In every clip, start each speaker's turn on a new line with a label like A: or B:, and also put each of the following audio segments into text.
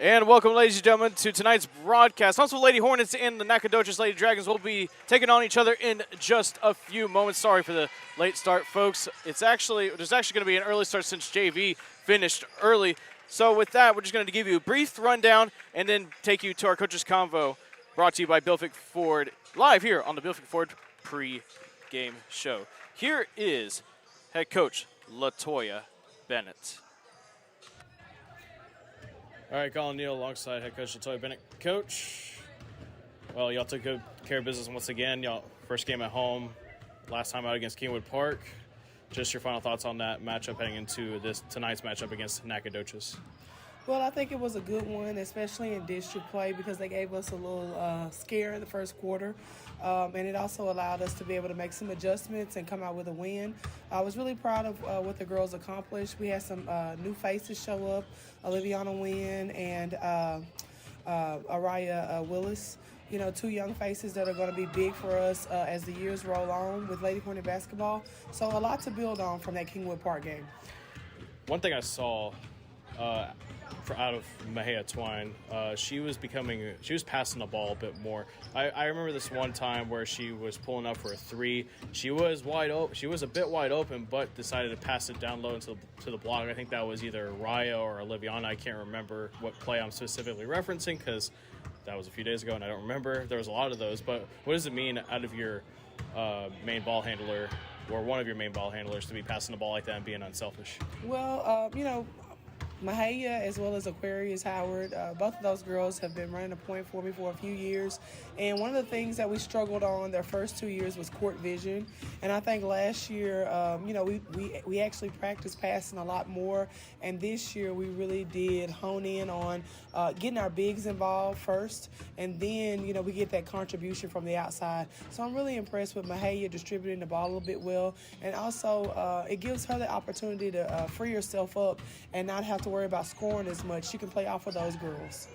A: And welcome, ladies and gentlemen, to tonight's broadcast. Huntsville Lady Hornets and the Nacogdoches Lady Dragons will be taking on each other in just a few moments. Sorry for the late start, folks. There's actually going to be an early start since JV finished early. So with that, we're just going to give you a brief rundown and then take you to our Coaches Convo, brought to you by Bilfick Ford, live here on the Bilfick Ford pre-game show. Here is head coach LaToya Bennett.
B: All right, Collin, Neill alongside head coach LaToya Bennett. Coach, well, y'all took good care of business once again. Y'all first game at home, last time out against Kingwood Park. Just your final thoughts on that matchup heading into tonight's matchup against Nacogdoches.
C: Well, I think it was a good one, especially in district play, because they gave us a little scare in the first quarter. And it also allowed us to be able to make some adjustments and come out with a win. I was really proud of what the girls accomplished. We had some new faces show up, Oliviana Wynn and Araya Willis. You know, two young faces that are going to be big for us as the years roll on with Lady Hornet basketball. So a lot to build on from that Kingwood Park game.
B: One thing I saw out of Mahia Twine, she was passing the ball a bit more. I remember this one time where she was pulling up for a three. She was wide open. She was a bit wide open, but decided to pass it down low to the block. I think that was either Raya or Oliviana. I can't remember what play I'm specifically referencing because that was a few days ago and I don't remember. There was a lot of those. But what does it mean out of your main ball handler or one of your main ball handlers to be passing the ball like that and being unselfish?
C: Well, Mahia as well as Aquarius Howard, both of those girls have been running a point for me for a few years. And one of the things that we struggled on their first 2 years was court vision. And I think last year, we actually practiced passing a lot more. And this year we really did hone in on getting our bigs involved first. And then, we get that contribution from the outside. So I'm really impressed with Mahia distributing the ball a little bit well. And also it gives her the opportunity to free herself up and not have to worry about scoring as much. She can play off of those girls.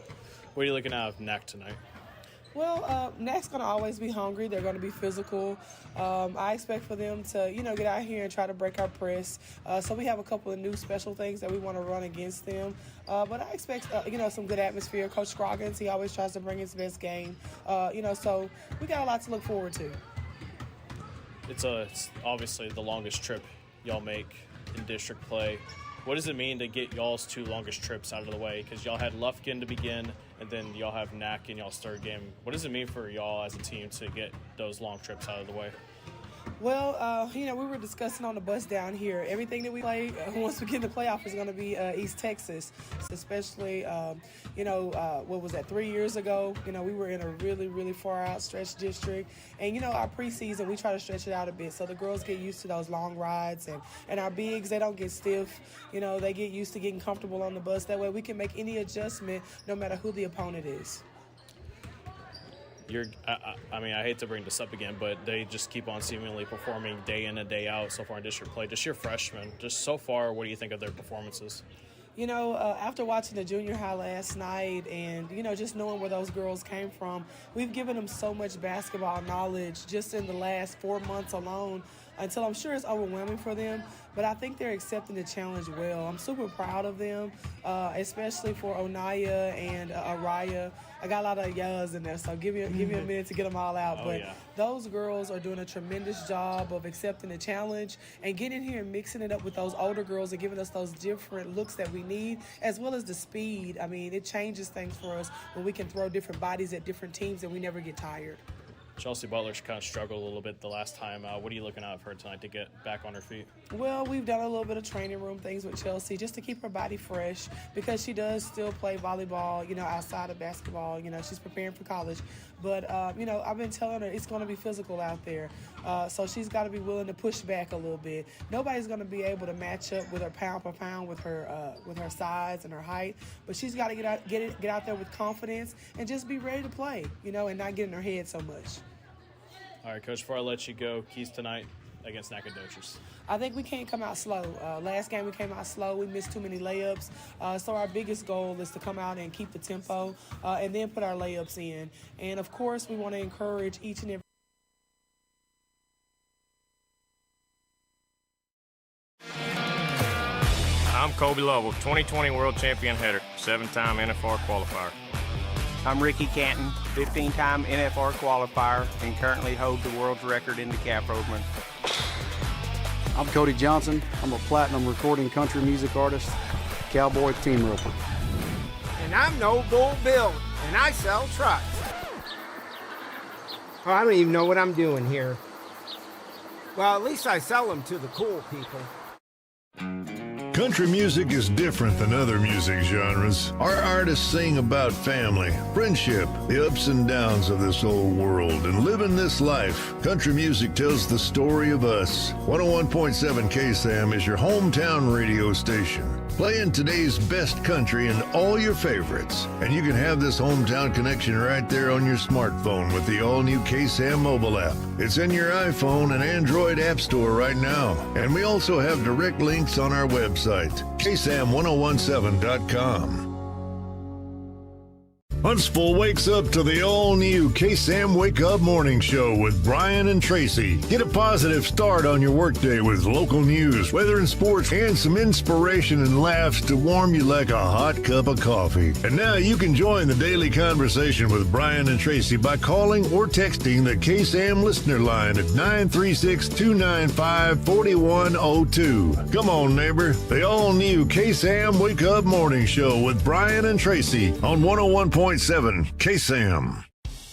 B: What are you looking at of NAC tonight?
C: Well, NAC's going to always be hungry. They're going to be physical. I expect for them to, get out here and try to break our press. So we have a couple of new special things that we want to run against them. But I expect, some good atmosphere. Coach Scroggins, he always tries to bring his best game. So we got a lot to look forward to.
B: It's obviously the longest trip y'all make in district play. What does it mean to get y'all's two longest trips out of the way? Because y'all had Lufkin to begin, and then y'all have NAC in y'all's third game. What does it mean for y'all as a team to get those long trips out of the way?
C: Well, we were discussing on the bus down here. Everything that we play, once we get in the playoff, is going to be East Texas, especially, what was that, 3 years ago? We were in a really, really far out stretch district. And, our preseason, we try to stretch it out a bit so the girls get used to those long rides. And our bigs, they don't get stiff. They get used to getting comfortable on the bus. That way we can make any adjustment no matter who the opponent is.
B: I hate to bring this up again, but they just keep on seemingly performing day in and day out so far in district play. Just your freshmen, just so far, what do you think of their performances?
C: After watching the junior high last night and, just knowing where those girls came from, we've given them so much basketball knowledge just in the last 4 months alone until I'm sure it's overwhelming for them. But I think they're accepting the challenge well. I'm super proud of them, especially for Onaya and Araya. I got a lot of yas in there, so give me a minute to get them all out. Those girls are doing a tremendous job of accepting the challenge and getting here and mixing it up with those older girls and giving us those different looks that we need, as well as the speed. I mean, it changes things for us when we can throw different bodies at different teams and we never get tired.
B: Chelsea Butler's kind of struggled a little bit the last time. What are you looking at for her tonight to get back on her feet?
C: Well, we've done a little bit of training room things with Chelsea just to keep her body fresh because she does still play volleyball, outside of basketball. She's preparing for college. But, I've been telling her it's going to be physical out there. So she's got to be willing to push back a little bit. Nobody's going to be able to match up with her pound per pound with her size and her height. But she's got to get out there with confidence and just be ready to play, and not get in her head so much.
B: All right, Coach, before I let you go, keys tonight against Nacogdoches.
C: I think we can't come out slow. Last game we came out slow. We missed too many layups. So our biggest goal is to come out and keep the tempo and then put our layups in. And, of course, we want to encourage each and every
D: I'm Kobe Lovell, 2020 World Champion header, 7-time NFR qualifier.
E: I'm Ricky Canton, 15-time NFR qualifier, and currently hold the world's record in the cap rovement.
F: I'm Cody Johnson. I'm a platinum recording country music artist, cowboy team roper.
G: And I'm No Bull Bill, and I sell trucks. Oh, I don't even know what I'm doing here. Well, at least I sell them to the cool people.
H: Country music is different than other music genres. Our artists sing about family, friendship, the ups and downs of this old world, and living this life. Country music tells the story of us. 101.7 KSAM is your hometown radio station, playing today's best country and all your favorites. And you can have this hometown connection right there on your smartphone with the all-new KSAM mobile app. It's in your iPhone and Android app store right now. And we also have direct links on our website, ksam1017.com. Huntsville wakes up to the all-new KSAM Wake Up Morning Show with Brian and Tracy. Get a positive start on your workday with local news, weather and sports, and some inspiration and laughs to warm you like a hot cup of coffee. And now you can join the daily conversation with Brian and Tracy by calling or texting the KSAM listener line at 936-295-4102. Come on, neighbor. The all-new KSAM Wake Up Morning Show with Brian and Tracy on 101.7 KSAM.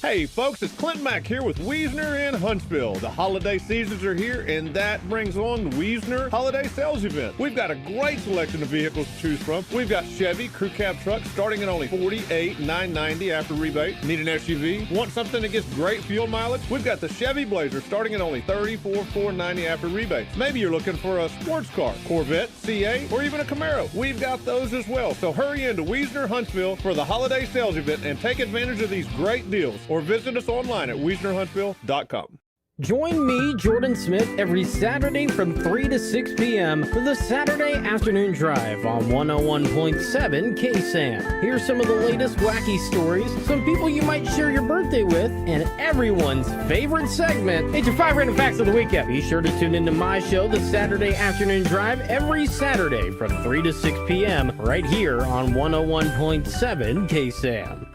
I: Hey folks, it's Clint Mack here with Wiesner in Huntsville. The holiday seasons are here, and that brings on the Wiesner Holiday Sales Event. We've got a great selection of vehicles to choose from. We've got Chevy crew cab trucks starting at only $48,990 after rebate. Need an SUV? Want something that gets great fuel mileage? We've got the Chevy Blazer starting at only $34,490 after rebate. Maybe you're looking for a sports car, Corvette, CA, or even a Camaro. We've got those as well. So hurry into Wiesner Huntsville for the holiday sales event and take advantage of these great deals. Or visit us online at WiesnerHuntsville.com.
J: Join me, Jordan Smith, every Saturday from 3 to 6 p.m. for the Saturday Afternoon Drive on 101.7 KSAM. Here's some of the latest wacky stories, some people you might share your birthday with, and everyone's favorite segment. It's your 5 random facts of the week. Be sure to tune into my show, the Saturday Afternoon Drive, every Saturday from 3 to 6 p.m. right here on 101.7 KSAM.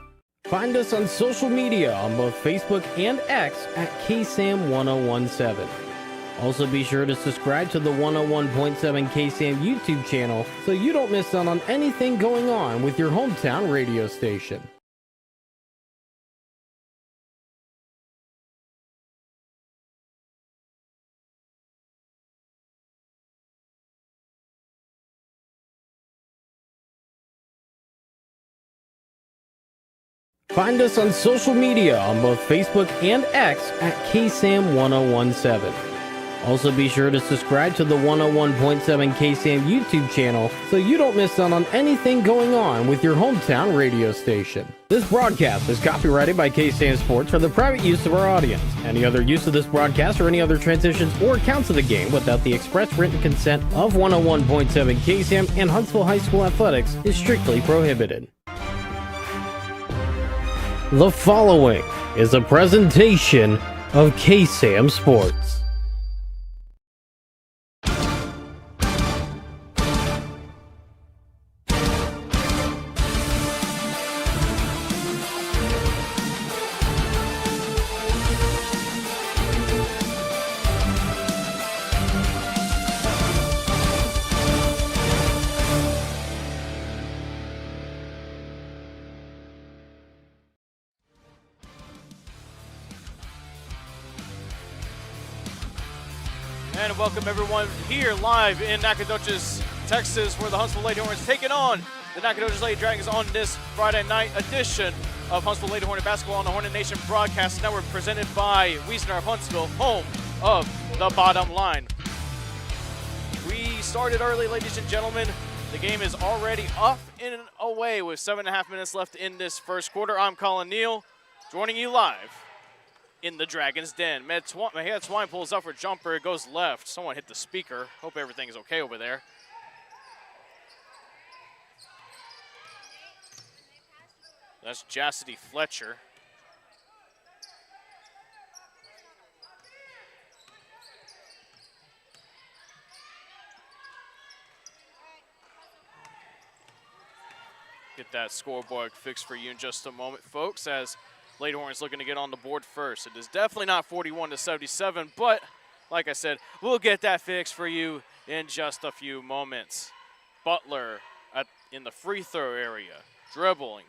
J: Find us on social media on both Facebook and X at KSAM1017. Also be sure to subscribe to the 101.7 KSAM YouTube channel so you don't miss out on anything going on with your hometown radio station. Find us on social media on both Facebook and X at KSAM1017. Also be sure to subscribe to the 101.7 KSAM YouTube channel so you don't miss out on anything going on with your hometown radio station. This broadcast is copyrighted by KSAM Sports for the private use of our audience. Any other use of this broadcast or any other transitions or counts of the game without the express written consent of 101.7 KSAM and Huntsville High School Athletics is strictly prohibited. The following is a presentation of KSAM Sports.
A: And welcome everyone here live in Nacogdoches, Texas, where the Huntsville Lady Hornets taking on the Nacogdoches Lady Dragons on this Friday night edition of Huntsville Lady Hornet Basketball on the Hornet Nation Broadcast Network, presented by Wiesner of Huntsville, home of the bottom line. We started early, ladies and gentlemen. The game is already up and away with 7.5 minutes left in this first quarter. I'm Collin Neill, joining you live in the Dragon's Den. Mahia Twine pulls up for jumper. It goes left. Someone hit the speaker. Hope everything is okay over there. That's Chastity Fletcher. Get that scoreboard fixed for you in just a moment, folks, as Lady Hornets looking to get on the board first. It is definitely not 41-77, but like I said, we'll get that fixed for you in just a few moments. Butler in the free throw area, dribbling,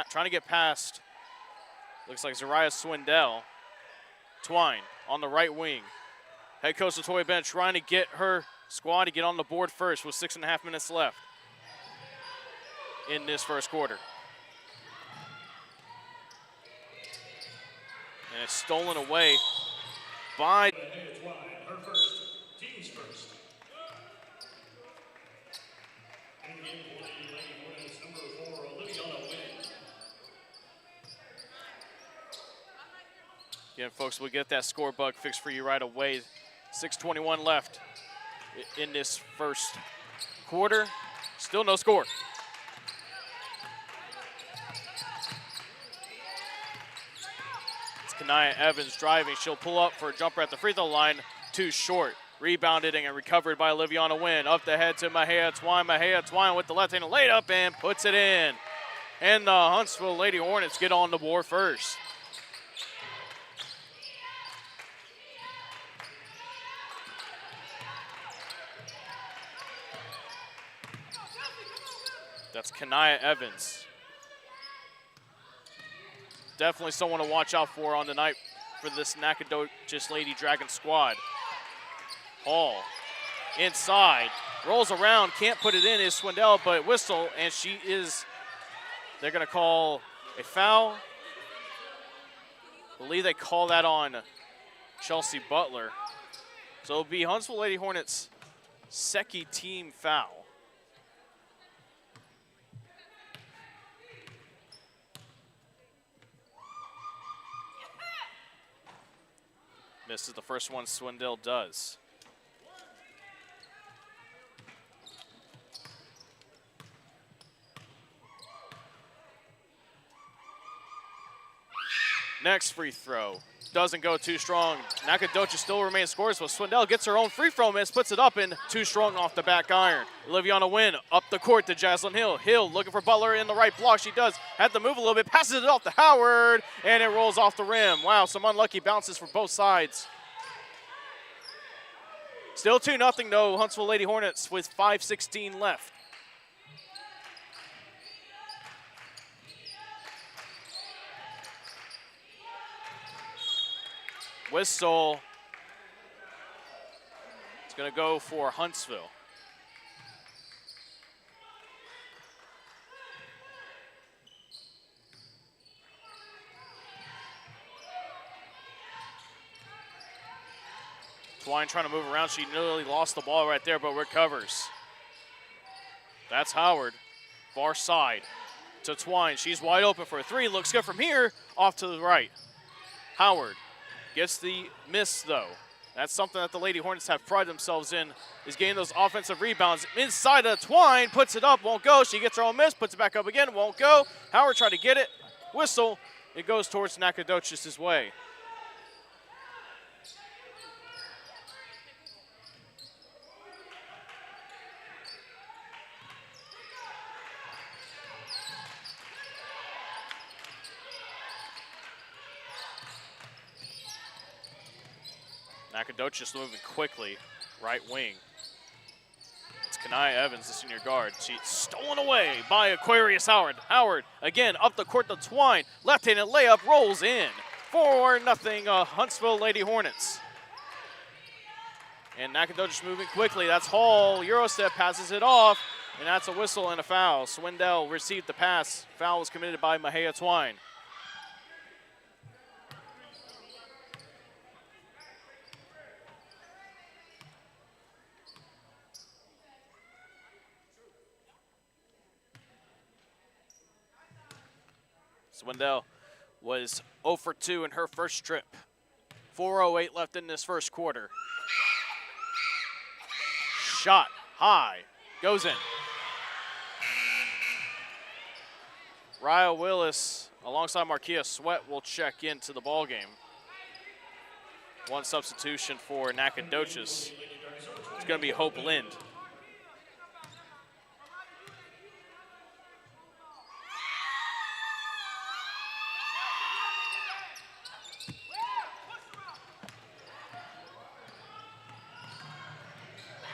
A: trying to get past, looks like Zariah Swindell. Twine on the right wing. Head coach Latoya Bennett trying to get her squad to get on the board first with 6.5 minutes left in this first quarter. And it's stolen away by
K: Her first, team's first. In the game for the Lady Hornets, number 4, Olivia Wynn.
A: Again, folks, we'll get that score bug fixed for you right away. 6:21 left in this first quarter. Still no score. It's Kanaya Evans driving. She'll pull up for a jumper at the free throw line. Too short. Rebounded and recovered by Liviana Wynn. Up the head to Mahia Twine. Mahia Twine with the left-handed laid up and puts it in. And the Huntsville Lady Hornets get on the board first. That's Kanaya Evans. Definitely someone to watch out for on the night for this Nacogdoches Lady Dragon squad. Hall inside, rolls around, can't put it in, is Swindell, but whistle, and they're gonna call a foul. I believe they call that on Chelsea Butler. So it'll be Huntsville Lady Hornets' second team foul. Misses the first one, Swindell does. Next free throw. Doesn't go too strong. Nacogdoches still remains scoreless, but Swindell gets her own free throw miss, puts it up and too strong off the back iron. Liviana Wynn up the court to Jaslyn Hill. Hill looking for Butler in the right block. She does. Had to move a little bit, passes it off to Howard, and it rolls off the rim. Wow, some unlucky bounces for both sides. Still 2-0 though, Huntsville Lady Hornets with 5:16 left. Whistle. It's going to go for Huntsville. Twine trying to move around. She nearly lost the ball right there, but recovers. That's Howard. Far side to Twine. She's wide open for a three. Looks good from here. Off to the right. Howard gets the miss, though. That's something that the Lady Hornets have prided themselves in, is getting those offensive rebounds. Inside of Twine, puts it up, won't go. She gets her own miss, puts it back up again, won't go. Howard tried to get it. Whistle. It goes towards Nacogdoches' way. Nacogdoches moving quickly, right wing. It's Kanaya Evans, the senior guard. She's stolen away by Aquarius Howard. Howard, again, up the court to Twine. Left-handed layup, rolls in. 4-0, Huntsville Lady Hornets. And Nacogdoches moving quickly. That's Hall. Eurostep passes it off, and that's a whistle and a foul. Swindell received the pass. Foul was committed by Mahia Twine. Swindell was 0 for 2 in her first trip. 4:08 left in this first quarter. Shot high, goes in. Raya Willis alongside Markia Sweat will check into the ball game. One substitution for Nacogdoches. It's going to be Hope Lind.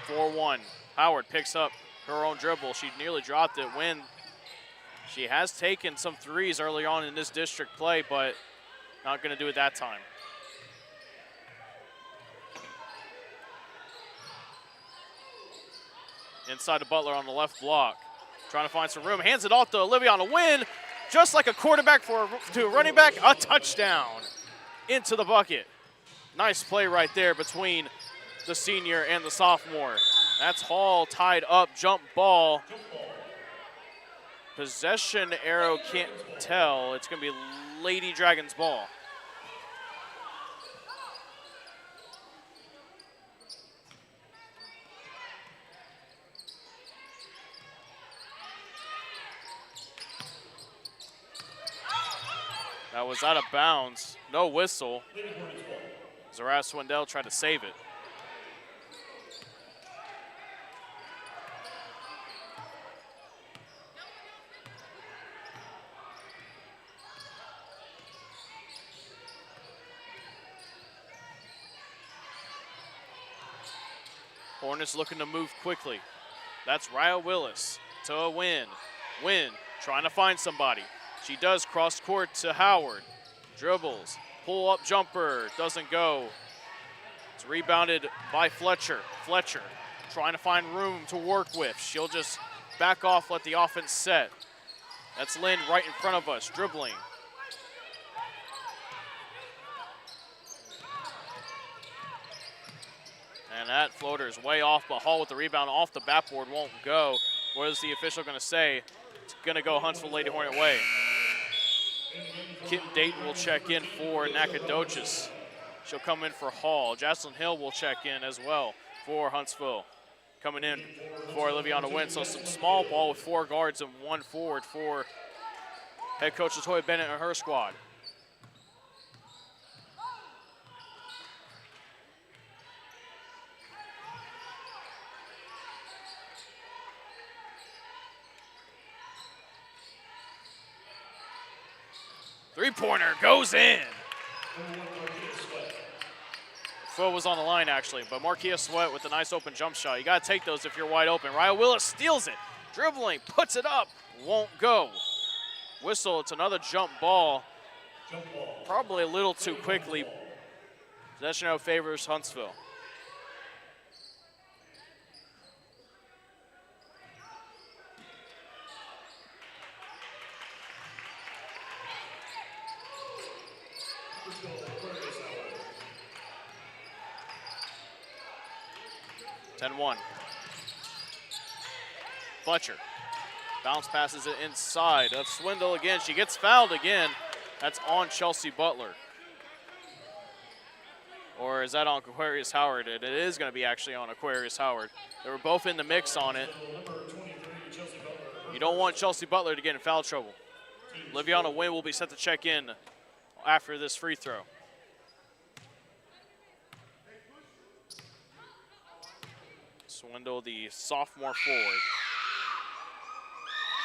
A: 4-1. Howard picks up her own dribble. She nearly dropped it. Wynn, she has taken some threes early on in this district play, but not going to do it that time. Inside to Butler on the left block. Trying to find some room. Hands it off to Olivia on a win. Just like a quarterback to a running back. A touchdown into the bucket. Nice play right there between the senior and the sophomore. That's Hall tied up. Jump ball. Possession arrow can't tell. It's going to be Lady Dragons ball. That was out of bounds. No whistle. Zara Swindell tried to save it. Hornets looking to move quickly. That's Raya Willis to a Wynn. Wynn trying to find somebody. She does cross court to Howard. Dribbles, pull up jumper, doesn't go. It's rebounded by Fletcher. Fletcher trying to find room to work with. She'll just back off, let the offense set. That's Lynn right in front of us, dribbling. And that floater is way off, but Hall with the rebound off the backboard won't go. What is the official going to say? It's going to go Huntsville Lady Hornet way. Kim Dayton will check in for Nacogdoches. She'll come in for Hall. Jocelyn Hill will check in as well for Huntsville. Coming in for Liviana Wynn. So some small ball with 4 guards and 1 forward for head coach Latoya Bennett and her squad. Three-pointer goes in. Foot was on the line, actually, but Marquia Sweat with a nice open jump shot. You got to take those if you're wide open. Raya Willis steals it. Dribbling, puts it up, won't go. Whistle, it's another jump ball. Probably a little too quickly. Possession arrow favors Huntsville. One. Fletcher bounce passes it inside. That's Swindle again. She gets fouled again. That's on Chelsea Butler. Or is that on Aquarius Howard? It is going to be actually on Aquarius Howard. They were both in the mix on it. You don't want Chelsea Butler to get in foul trouble. Liviana Wynn will be set to check in after this free throw. Swindle, the sophomore forward.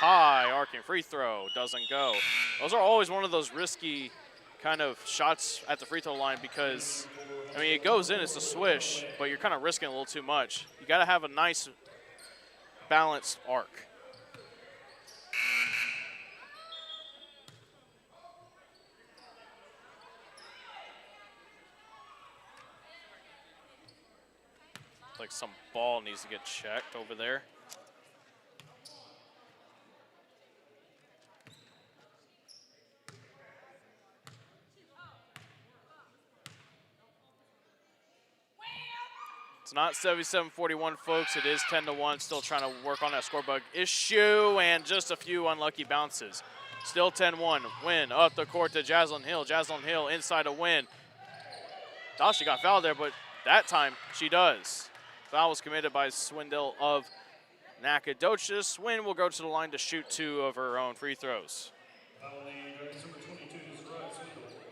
A: High arcing free throw, doesn't go. Those are always one of those risky kind of shots at the free throw line because, I mean, it goes in, it's a swish, but you're kind of risking a little too much. You got to have a nice balanced arc. Like some ball needs to get checked over there. It's not 77-41, folks. It is 10-1. Still trying to work on that score bug issue and just a few unlucky bounces. Still 10-1. Win up the court to Jaslyn Hill. Jaslyn Hill inside a win. Thought she got fouled there, but that time she does. Foul was committed by Swindell of Nacogdoches. Wynn will go to the line to shoot 2 of her own free throws.
K: Number 22 is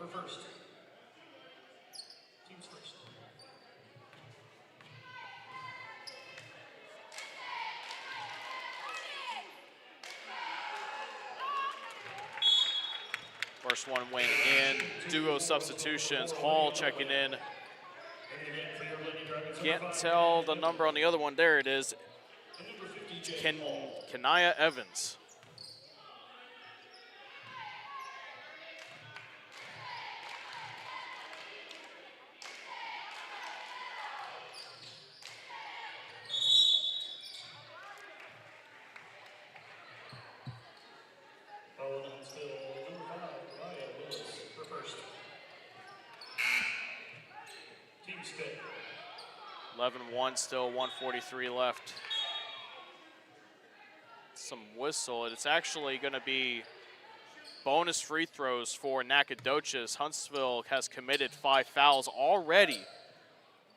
K: her first. Team's first.
A: First one went in. Duo substitutions. Hall checking in.
K: And again, for your Lady Dragons
A: Can't tell the number on the other one. There it is. Kenia Evans.
K: Huntsville, number 5, Willis for first. Team spin.
A: 11-1, still 143 left. Some whistle. It's actually going to be bonus free throws for Nacogdoches. Huntsville has committed 5 fouls already.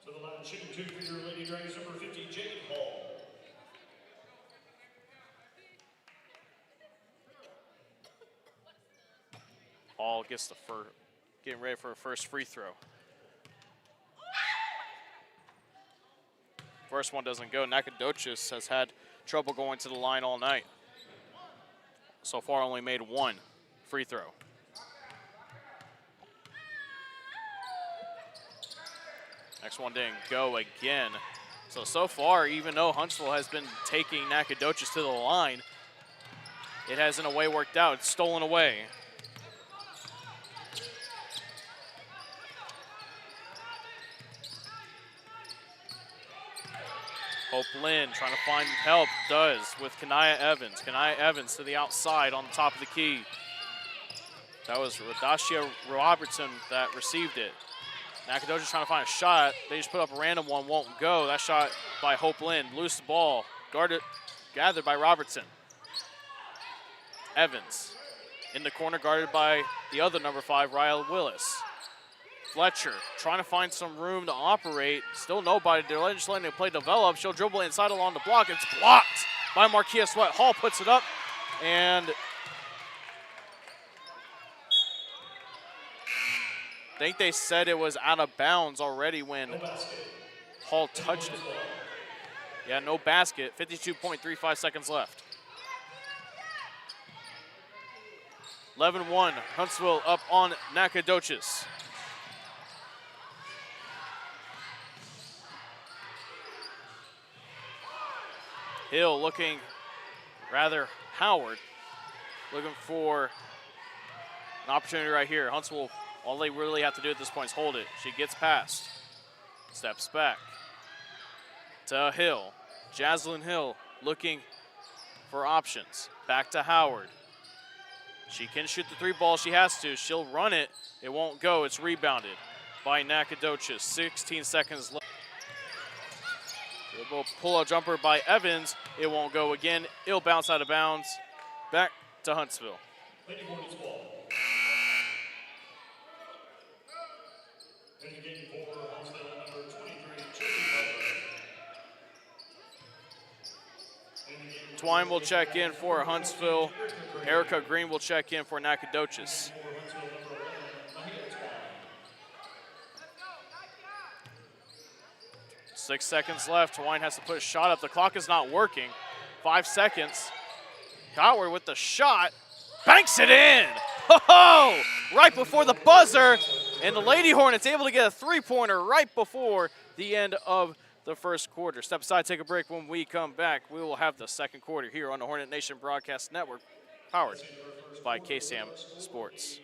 K: To the line, shooting 2 for your Lady Dragons, number 50, Jade Hall.
A: Hall gets the first, getting ready for a first free throw. First one doesn't go. Nacogdoches has had trouble going to the line all night. So far only made 1 free throw. Next one didn't go again. So far, even though Huntsville has been taking Nacogdoches to the line, it has in a way worked out. It's stolen away. Hope Lynn trying to find help, does with Kenia Evans. Kenia Evans to the outside on the top of the key. That was Radashia Robertson that received it. Nacogdoches trying to find a shot. They just put up a random one, won't go. That shot by Hope Lynn, loose the ball, gathered by Robertson. Evans in the corner, guarded by the other number 5, Ryle Willis. Fletcher trying to find some room to operate. Still nobody. They're just letting the play develop. She'll dribble inside along the block. It's blocked by Marquia Sweat. Hall puts it up, and I think they said it was out of bounds already when Hall touched it. Yeah, no basket. 52.35 seconds left. 11-1. Huntsville up on Nacogdoches. Hill looking, Howard looking for an opportunity right here. Huntsville, all they really have to do at this point is hold it. She gets past, steps back to Hill. Jaslyn Hill looking for options. Back to Howard. She can shoot the 3 ball. She has to. She'll run it. It won't go. It's rebounded by Nacogdoches. 16 seconds left. Little pull-up jumper by Evans. It won't go again. It'll bounce out of bounds. Back to Huntsville.
K: Lady Hornets ball. Indicating for Huntsville, number 23,
A: Twine will check in for Huntsville. Erica Green will check in for Nacogdoches. 6 seconds left. Twine has to put a shot up. The clock is not working. 5 seconds. Howard with the shot. Banks it in. Ho-ho! Right before the buzzer. And the Lady Hornets able to get a 3-pointer right before the end of the first quarter. Step aside, take a break. When we come back, we will have the second quarter here on the Hornet Nation Broadcast Network, powered by KSAM Sports.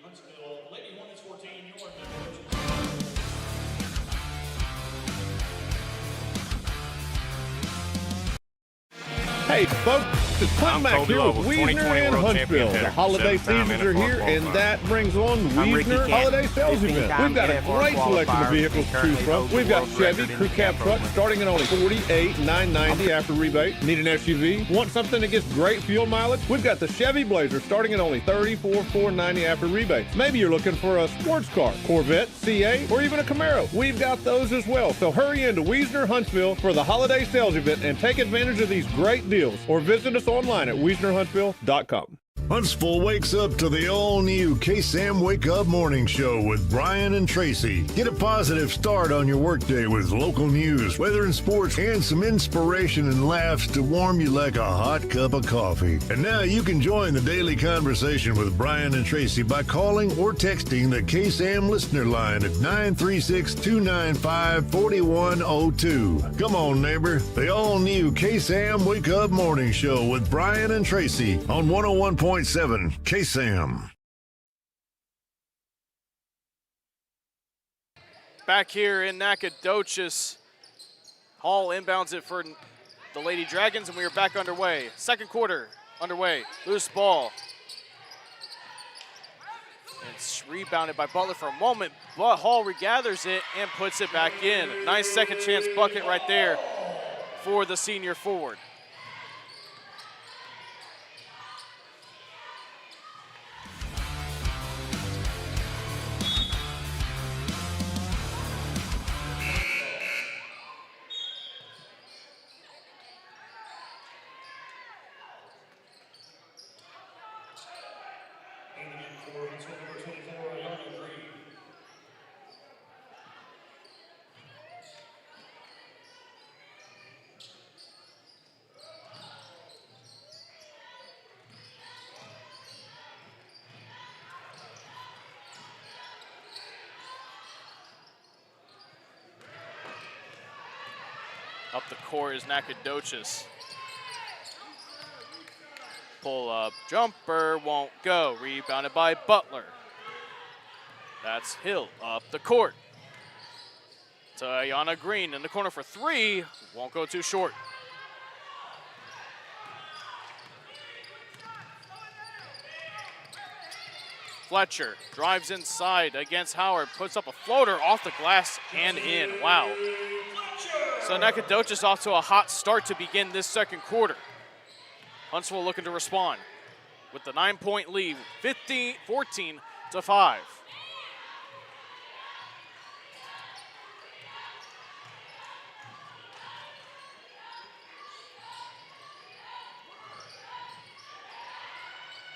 I: Hey, folks, it's Clinton Mack here with Wiesner and Huntsville. The holiday seasons are here, and that brings on the Wiesner Holiday Sales Event. We've got a great selection of vehicles to choose from. We've got Chevy Crew Cab trucks starting at only $48,990 after rebate. Need an SUV? Want something that gets great fuel mileage? We've got the Chevy Blazer starting at only $34,490 after rebates. Maybe you're looking for a sports car, Corvette, CA, or even a Camaro. We've got those as well. So hurry into Wiesner Huntsville for the Holiday Sales Event and take advantage of these great deals, or visit us online at WiesnerHuntsville.com.
H: Huntsville wakes up to the all-new KSAM Wake Up Morning Show with Brian and Tracy. Get a positive start on your workday with local news, weather and sports, and some inspiration and laughs to warm you like a hot cup of coffee. And now you can join the daily conversation with Brian and Tracy by calling or texting the KSAM listener line at 936-295-4102. Come on, neighbor. The all-new KSAM Wake Up Morning Show with Brian and Tracy on 101.7 KSAM.
A: Back here in Nacogdoches, Hall inbounds it for the Lady Dragons, and we are back underway. Second quarter underway. Loose ball. It's rebounded by Butler for a moment, but Hall regathers it and puts it back in. Nice second chance bucket right there for the senior forward. Up the court is Nacogdoches. Pull up, jumper, won't go. Rebounded by Butler. That's Hill up the court. To Ayana Green in the corner for three. Won't go too short. Fletcher drives inside against Howard, puts up a floater off the glass and in. Wow. So Nacogdoches off to a hot start to begin this second quarter. Huntsville looking to respond with the 9-point lead, 14-5.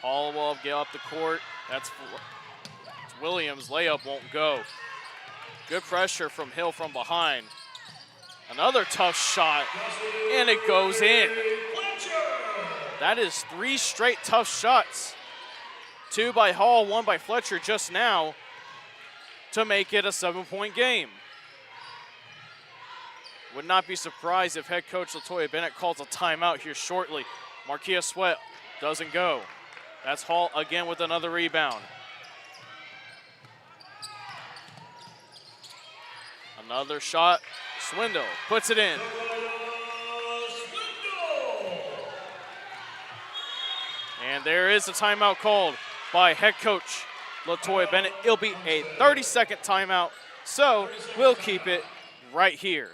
A: Hall will get up the court. It's Williams. Layup won't go. Good pressure from Hill from behind. Another tough shot, and it goes in. That is three straight tough shots. Two by Hall, one by Fletcher just now to make it a 7-point game. Would not be surprised if head coach LaToya Bennett calls a timeout here shortly. Marquia Sweat doesn't go. That's Hall again with another rebound. Another shot. Swindle puts it in. And there is a timeout called by head coach LaToya Bennett. It'll be a 30-second timeout, so we'll keep it right here.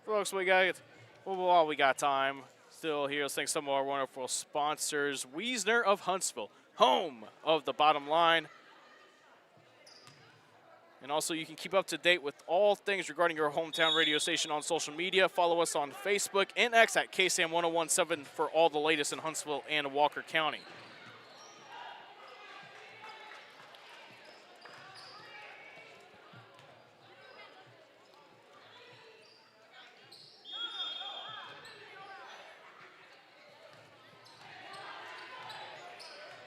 A: Folks, while we got time, still here, let's thank some of our wonderful sponsors. Wiesner of Huntsville, home of the bottom line. And also, you can keep up to date with all things regarding your hometown radio station on social media. Follow us on Facebook and X at KSAM-1017 for all the latest in Huntsville and Walker County.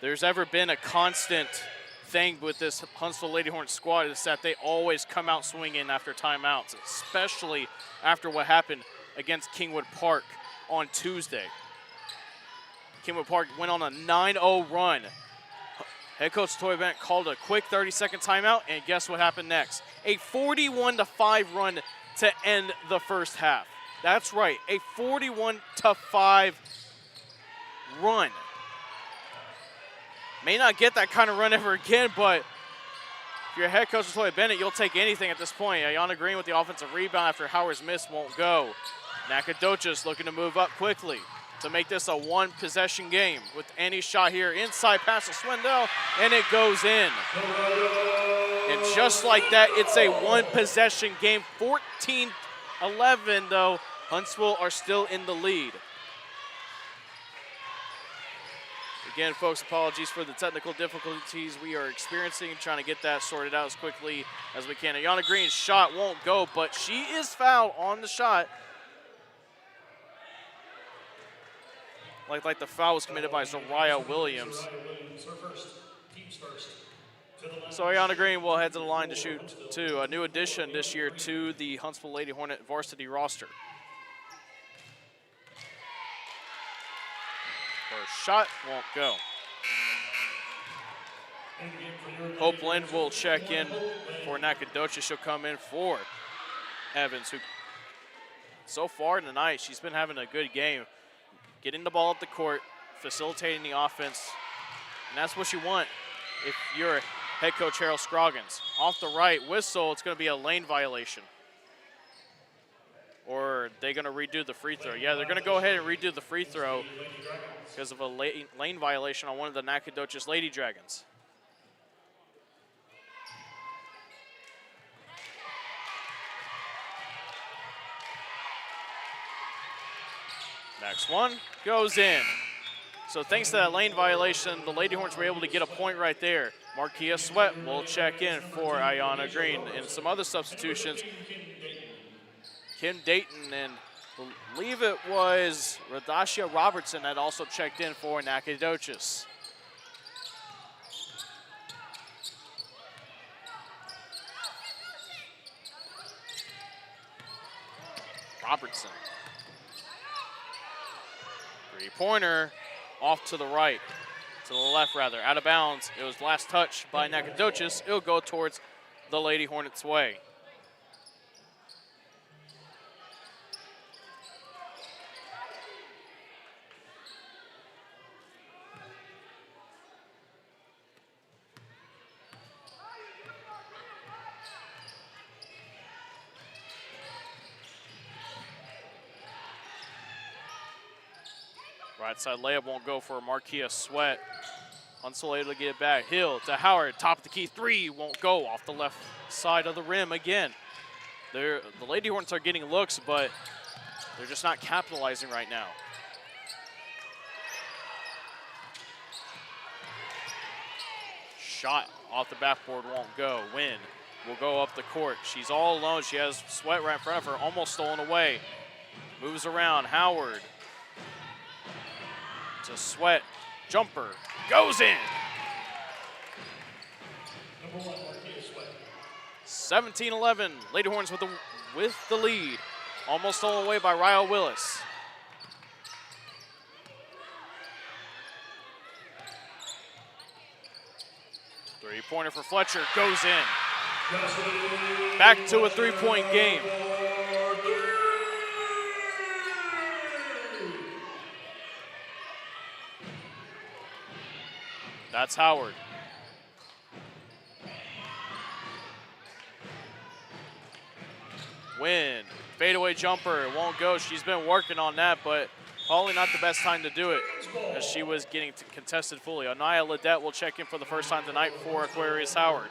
A: There's ever been a constant thing with this Huntsville Lady Hornets squad is that they always come out swinging after timeouts, especially after what happened against Kingwood Park on Tuesday. Kingwood Park went on a 9-0 run. Head coach LaToya Bennett called a quick 30-second timeout, and guess what happened next? A 41-5 run to end the first half. That's right, a 41-5 run. May not get that kind of run ever again, but If you're head coach Latoya Bennett, you'll take anything at this point. Ayana Green with the offensive rebound after Howard's miss won't go. Nacogdoches looking to move up quickly to make this a one-possession game with any shot here. Inside pass to Swindell, and it goes in. And just like that, it's a one-possession game. 14-11, though. Huntsville are still in the lead. Again, folks, apologies for the technical difficulties we are experiencing, trying to get that sorted out as quickly as we can. Ayana Green's shot won't go, but she is fouled on the shot. Like the foul was committed by Zariah Williams. So Ayana Green will head to the line to shoot two. A new addition this year to the Huntsville Lady Hornet varsity roster. First shot won't go. Hope Lind will check in for Nacogdoches. She'll come in for Evans, who so far tonight, she's been having a good game. Getting the ball up the court, facilitating the offense, and that's what you want if you're head coach Harold Scroggins. Off the right whistle, it's going to be a lane violation. Or are they going to redo the free throw? Yeah, they're going to go ahead and redo the free throw because of a lane violation on one of the Nacogdoches Lady Dragons. Next one goes in. So thanks to that lane violation, the Lady Hornets were able to get a point right there. Markia Sweat will check in for Ayana Green. And some other substitutions. Kim Dayton and I believe it was Radashia Robertson that also checked in for Nacogdoches. Robertson. Three-pointer off to the right, to the left rather, out of bounds. It was last touch by Nacogdoches. It'll go towards the Lady Hornets' way. Right side layup won't go for Markia Sweat. Huntsville able to get it back. Hill to Howard, top of the key three, won't go off the left side of the rim again. The Lady Hornets are getting looks, but they're just not capitalizing right now. Shot off the backboard won't go. Win will go up the court. She's all alone. She has Sweat right in front of her, almost stolen away. Moves around, Howard. To Sweat, jumper, goes in. 17-11, Lady Hornets with the lead. Almost stolen away by Ryle Willis. Three-pointer for Fletcher, goes in. Back to a three-point game. That's Howard. Win. Fadeaway jumper. It won't go. She's been working on that, but probably not the best time to do it as she was getting contested fully. Anaya Ledette will check in for the first time tonight for Aquarius Howard.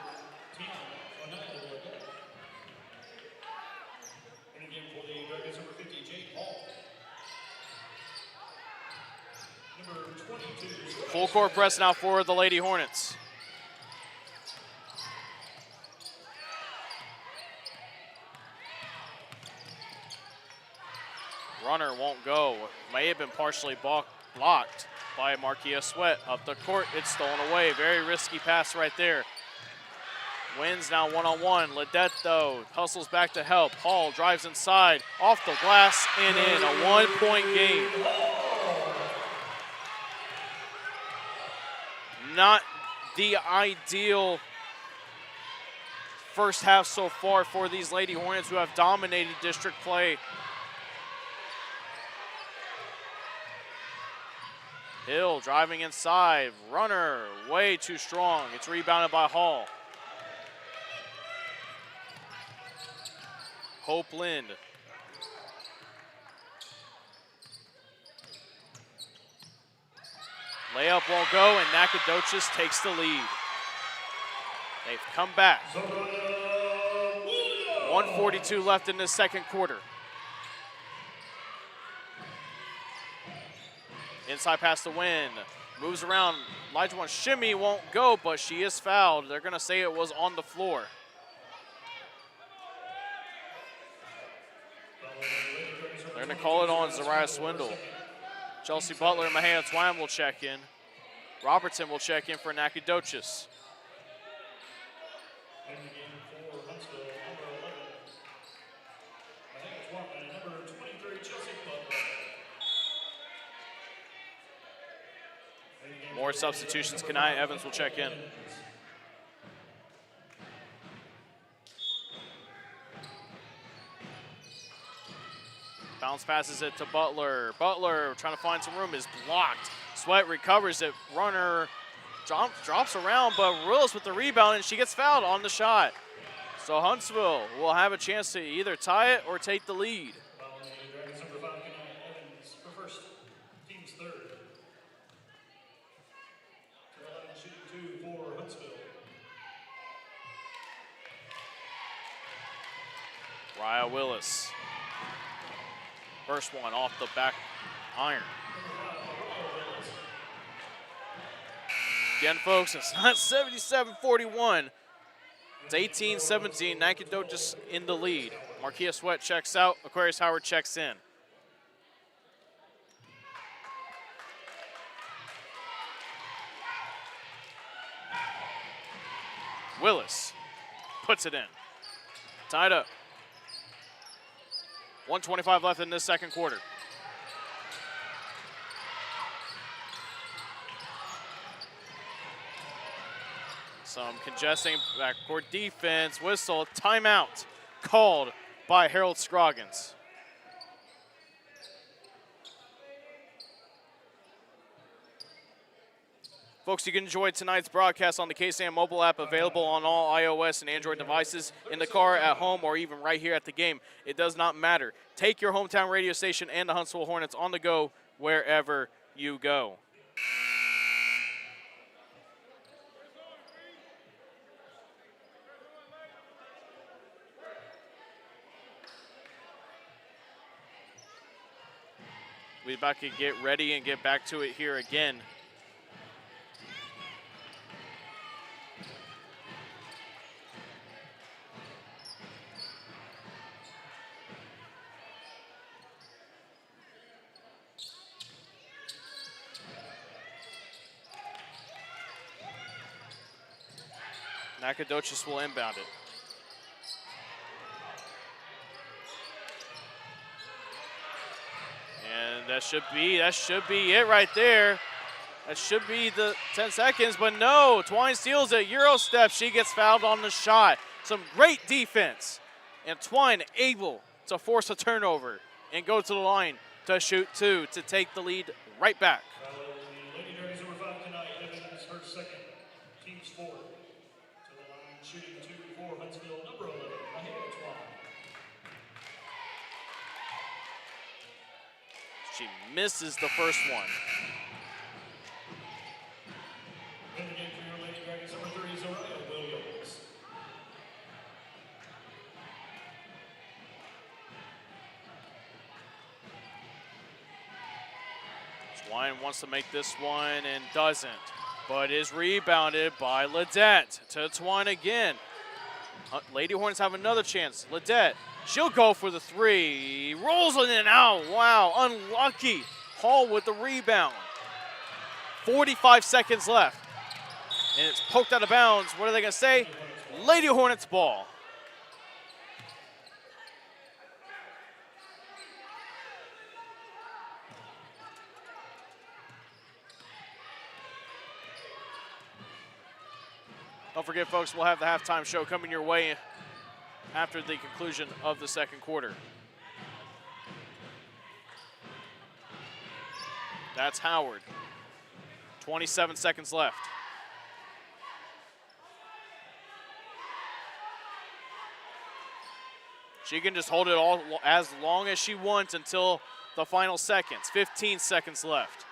A: Full court press now for the Lady Hornets. Runner won't go. May have been partially blocked by Markia Sweat. Up the court, it's stolen away. Very risky pass right there. Wins now one-on-one. Ledette, though, hustles back to help. Hall drives inside, off the glass, and in. A one-point game. Not the ideal first half so far for these Lady Hornets, who have dominated district play. Hill driving inside. Runner way too strong. It's rebounded by Hall. Hope Lind. Layup won't go, and Nacogdoches takes the lead. They've come back. 1:42 left in this second quarter. Inside pass to Win. Moves around. Elijah one shimmy won't go, but she is fouled. They're going to say it was on the floor. They're going to call it on Zariah Swindle. Chelsea Butler and Mahia Twine will check in. Robertson will check in for Nacogdoches.
K: In the game for Huntsville, number 11. Mahia Twine, number 23, Chelsea Butler.
A: More substitutions. Kanai Evans will check in. Bounce passes it to Butler. Butler trying to find some room, is blocked. Sweat recovers it. Runner drops around, but Willis with the rebound, and she gets fouled on the shot. So Huntsville will have a chance to either tie it or take the lead.
K: Dragons number 5, Kanai Evans for first. Team's third. 11 shooting 2 for Huntsville.
A: Raya Willis. First one off the back iron. Again, folks, it's not 77-41. It's 18-17. Nacogdoches in the lead. Marquia Sweat checks out. Aquarius Howard checks in. Willis puts it in. Tied up. 1:25 left in this second quarter. Some congesting backcourt defense. Whistle, timeout called by Harold Scroggins. Folks, you can enjoy tonight's broadcast on the KSAM mobile app, available on all iOS and Android devices, in the car, at home, or even right here at the game. It does not matter. Take your hometown radio station and the Huntsville Hornets on the go wherever you go. We're about to get ready and get back to it here again. Nacogdoches will inbound it. And that should be it right there. That should be the 10 seconds, but no. Twine steals it, Euro step. She gets fouled on the shot. Some great defense. And Twine able to force a turnover and go to the line to shoot two to take the lead right back.
K: Lady Dragons number 5, Kanai Evans, her second. Team's fourth. To the line, shooting 2 for Huntsville, number 11, Mahia Twine.
A: She misses the first one.
K: In the game for your Lady Dragons number 3, Zariah Williams.
A: Twine wants to make this one and doesn't, but is rebounded by Ledette. To Twine again. Lady Hornets have another chance. Ledette, she'll go for the three. Rolls it in and out. Wow, unlucky. Hall with the rebound. 45 seconds left. And it's poked out of bounds. What are they going to say? Lady Hornets ball. Don't forget, folks, we'll have the halftime show coming your way after the conclusion of the second quarter. That's Howard. 27 seconds left. She can just hold it all as long as she wants until the final seconds. 15 seconds left.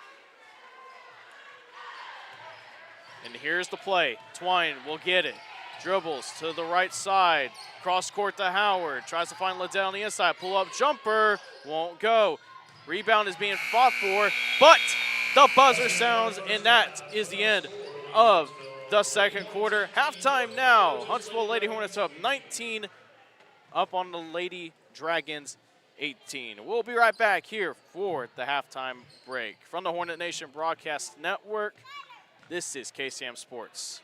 A: And here's the play. Twine will get it. Dribbles to the right side. Cross court to Howard. Tries to find Liddell on the inside. Pull up jumper. Won't go. Rebound is being fought for, but the buzzer sounds, and that is the end of the second quarter. Halftime now. Huntsville Lady Hornets up 19, up on the Lady Dragons 18. We'll be right back here for the halftime break. From the Hornet Nation Broadcast Network, this is KSAM Sports.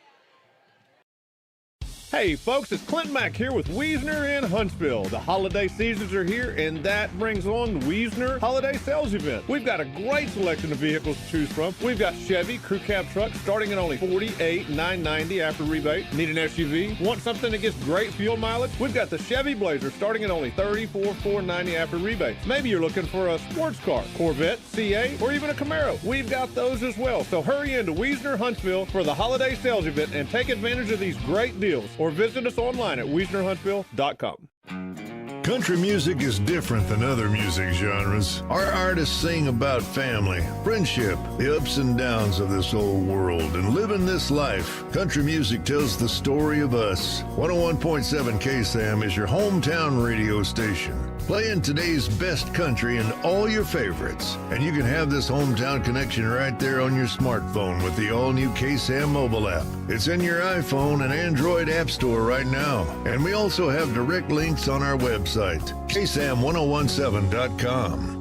I: Hey folks, it's Clint Mack here with Wiesner in Huntsville. The holiday seasons are here, and that brings on the Wiesner Holiday Sales Event. We've got a great selection of vehicles to choose from. We've got Chevy crew cab trucks starting at only $48,990 after rebate. Need an SUV? Want something that gets great fuel mileage? We've got the Chevy Blazer starting at only $34,490 after rebate. Maybe you're looking for a sports car, Corvette, CA, or even a Camaro. We've got those as well. So hurry into Wiesner Huntsville for the holiday sales event and take advantage of these great deals. Or visit us online at WiesnerHuntsville.com.
H: Country music is different than other music genres. Our artists sing about family, friendship, the ups and downs of this old world, and living this life. Country music tells the story of us. 101.7 KSAM is your hometown radio station, playing today's best country and all your favorites. And you can have this hometown connection right there on your smartphone with the all-new KSAM mobile app. It's in your iPhone and Android app store right now. And we also have direct links on our website, KSAM1017.com.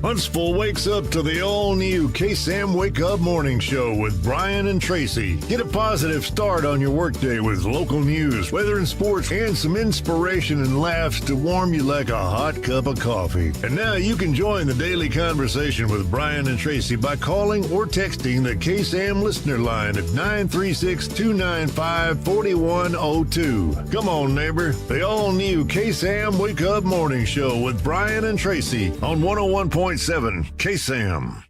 H: Huntsville wakes up to the all-new KSAM Wake Up Morning Show with Brian and Tracy. Get a positive start on your workday with local news, weather and sports, and some inspiration and laughs to warm you like a hot cup of coffee. And now you can join the daily conversation with Brian and Tracy by calling or texting the KSAM listener line at 936-295-4102. Come on, neighbor. The all-new KSAM Wake Up Morning Show with Brian and Tracy on 101.7 KSAM.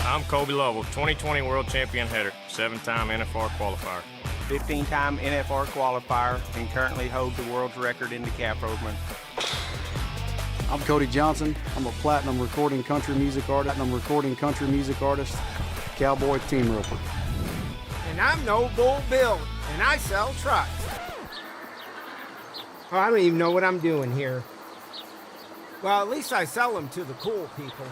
D: I'm Kobe Lovell, 2020 World Champion header, 7-time NFR qualifier.
E: 15-time NFR qualifier and currently hold the world's record in the calf rovement.
F: I'm Cody Johnson. I'm a platinum recording country music artist. Cowboy team roper.
G: And I'm No Bull Bill, and I sell trucks. Oh, I don't even know what I'm doing here. Well, at least I sell them to the cool people.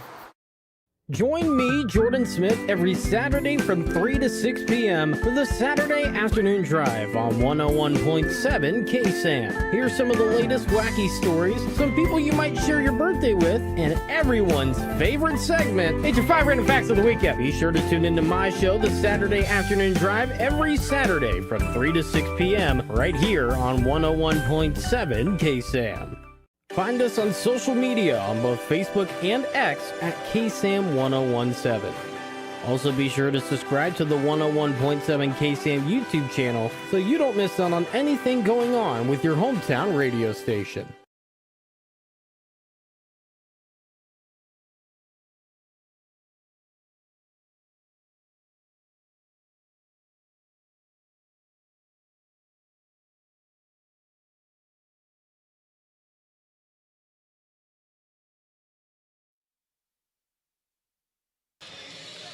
J: Join me, Jordan Smith, every Saturday from 3 to 6 p.m. for the Saturday Afternoon Drive on 101.7 KSAM. Here's some of the latest wacky stories, some people you might share your birthday with, and everyone's favorite segment. It's your 5 random facts of the week. Be sure to tune into my show, the Saturday Afternoon Drive, every Saturday from 3 to 6 p.m. right here on 101.7 KSAM. Find us on social media on both Facebook and X at KSAM1017. Also be sure to subscribe to the 101.7 KSAM YouTube channel so you don't miss out on anything going on with your hometown radio station.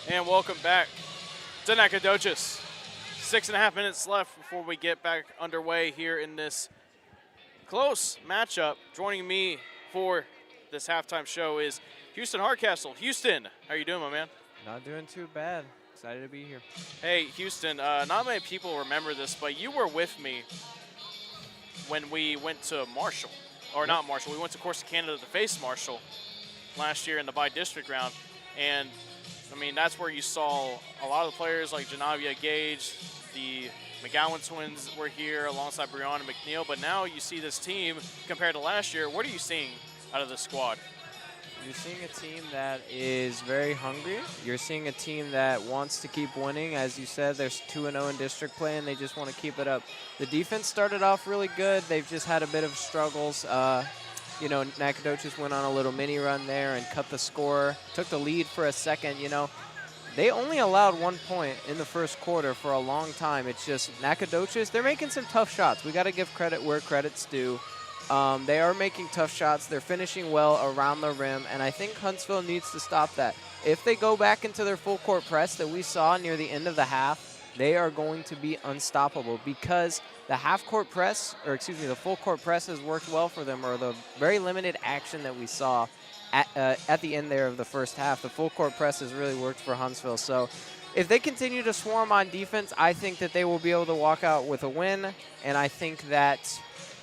A: And welcome back to Nacogdoches. 6.5 minutes left before we get back underway here in this close matchup. Joining me for this halftime show is Houston Hardcastle. Houston, how are you doing, my man?
L: Not doing too bad. Excited to be here.
A: Hey, Houston, not many people remember this, but you were with me when we went to Marshall. Or not Marshall, we went to Course of Canada to face Marshall last year in the bi-district round. And I mean, that's where you saw a lot of the players like Janavia Gage, the McGowan twins were here alongside Breonna McNeil. But now you see this team compared to last year. What are you seeing out of the squad?
L: You're seeing a team that is very hungry. You're seeing a team that wants to keep winning. As you said, there's 2-0 in district play, and they just want to keep it up. The defense started off really good. They've just had a bit of struggles. You know, Nacogdoches went on a little mini run there and cut the score, took the lead for a second. You know, they only allowed 1 point in the first quarter for a long time. It's just Nacogdoches, they're making some tough shots. We got to give credit where credit's due. They are making tough shots. They're finishing well around the rim, and I think Huntsville needs to stop that. If they go back into their full court press that we saw near the end of the half, they are going to be unstoppable because the half-court press, or excuse me, the full-court press has worked well for them, or the very limited action that we saw at the end there of the first half. The full-court press has really worked for Huntsville. So if they continue to swarm on defense, I think that they will be able to walk out with a win, and I think that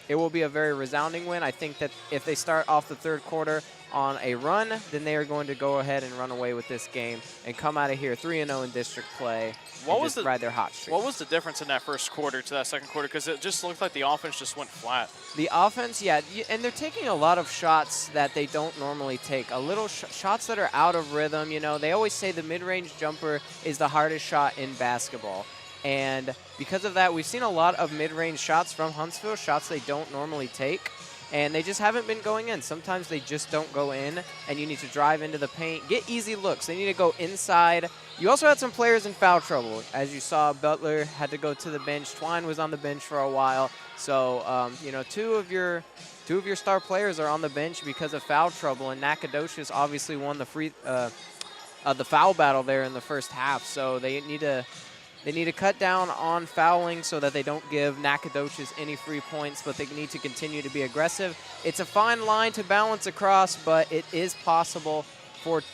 L: it will be a very resounding win. I think that if they start off the third quarter on a run, then they are going to go ahead and run away with this game and come out of here 3-0 in district play and ride their hot streak.
A: What was the difference in that first quarter to that second quarter? Because it just looked like the offense just went flat.
L: The offense, yeah, and they're taking a lot of shots that they don't normally take. A little shots that are out of rhythm. You know, they always say the mid-range jumper is the hardest shot in basketball. And because of that, we've seen a lot of mid-range shots from Huntsville, shots they don't normally take. And they just haven't been going in. Sometimes they just don't go in, and you need to drive into the paint, get easy looks. They need to go inside. You also had some players in foul trouble. As you saw, Butler had to go to the bench. Twine was on the bench for a while. So, you know, two of your star players are on the bench because of foul trouble, and Nacogdoches obviously won the foul battle there in the first half. So they need to cut down on fouling so that they don't give Nacogdoches any free points, but they need to continue to be aggressive. It's a fine line to balance across, but it is possible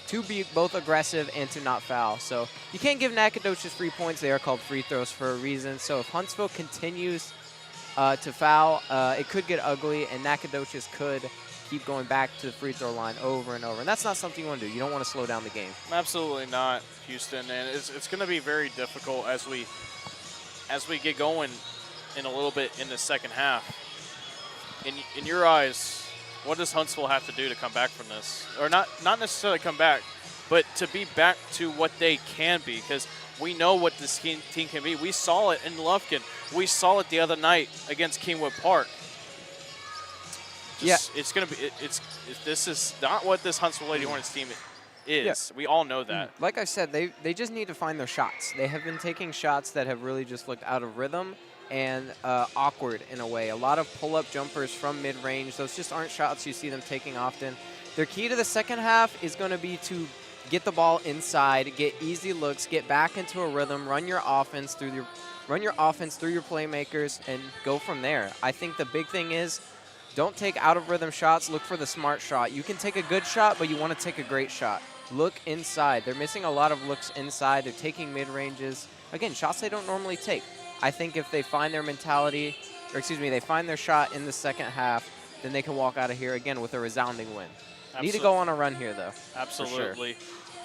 L: to be both aggressive and to not foul. So you can't give Nacogdoches free points. They are called free throws for a reason. So if Huntsville continues to foul, it could get ugly, and Nacogdoches could keep going back to the free throw line over and over. And that's not something you want to do. You don't want to slow down the game.
A: Absolutely not, Houston. And it's going to be very difficult as we get going in a little bit in the second half. In your eyes, what does Huntsville have to do to come back from this? Or not necessarily come back, but to be back to what they can be, because we know what this team can be. We saw it in Lufkin. We saw it the other night against Kingwood Park. It's going to be this is not what this Huntsville Lady Hornets team is. Yeah. We all know that.
L: Like I said, they just need to find their shots. They have been taking shots that have really just looked out of rhythm and awkward in a way. A lot of pull-up jumpers from mid-range. Those just aren't shots you see them taking often. Their key to the second half is going to be to get the ball inside, get easy looks, get back into a rhythm, run your offense through your playmakers, and go from there. I think the big thing is don't take out-of-rhythm shots. Look for the smart shot. You can take a good shot, but you want to take a great shot. Look inside. They're missing a lot of looks inside. They're taking mid-ranges. Again, shots they don't normally take. I think if they find their mentality, they find their shot in the second half, then they can walk out of here again with a resounding win. Need to go on a run here, though.
A: Absolutely.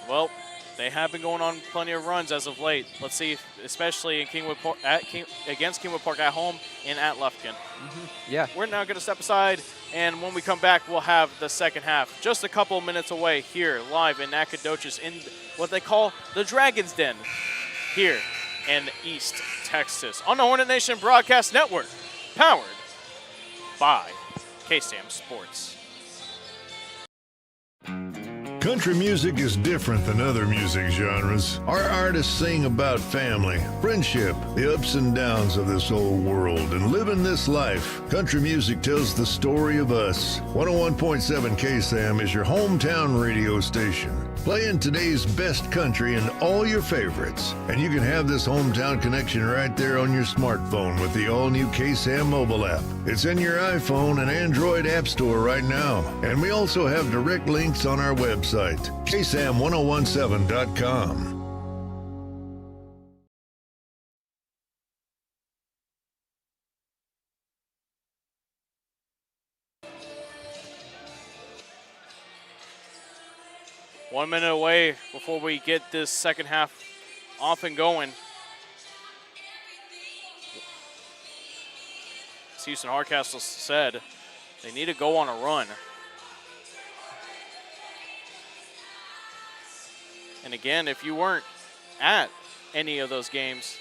A: Well, they have been going on plenty of runs as of late. Let's see, especially in against Kingwood Park at home and at Lufkin.
L: Yeah.
A: We're now going to step aside, and when we come back, we'll have the second half. Just a couple minutes away here, live in Nacogdoches, in what they call the Dragon's Den, here in East Texas, on the Hornet Nation Broadcast Network, powered by KSAM Sports.
H: Country music is different than other music genres. Our artists sing about family, friendship, the ups and downs of this old world, and living this life. Country music tells the story of us. 101.7 KSAM is your hometown radio station, playing today's best country and all your favorites. And you can have this hometown connection right there on your smartphone with the all-new KSAM mobile app. It's in your iPhone and Android app store right now. And we also have direct links on our website, KSAM1017.com.
A: 1 minute away before we get this second half off and going. As Houston Hardcastle said, they need to go on a run. And again, if you weren't at any of those games,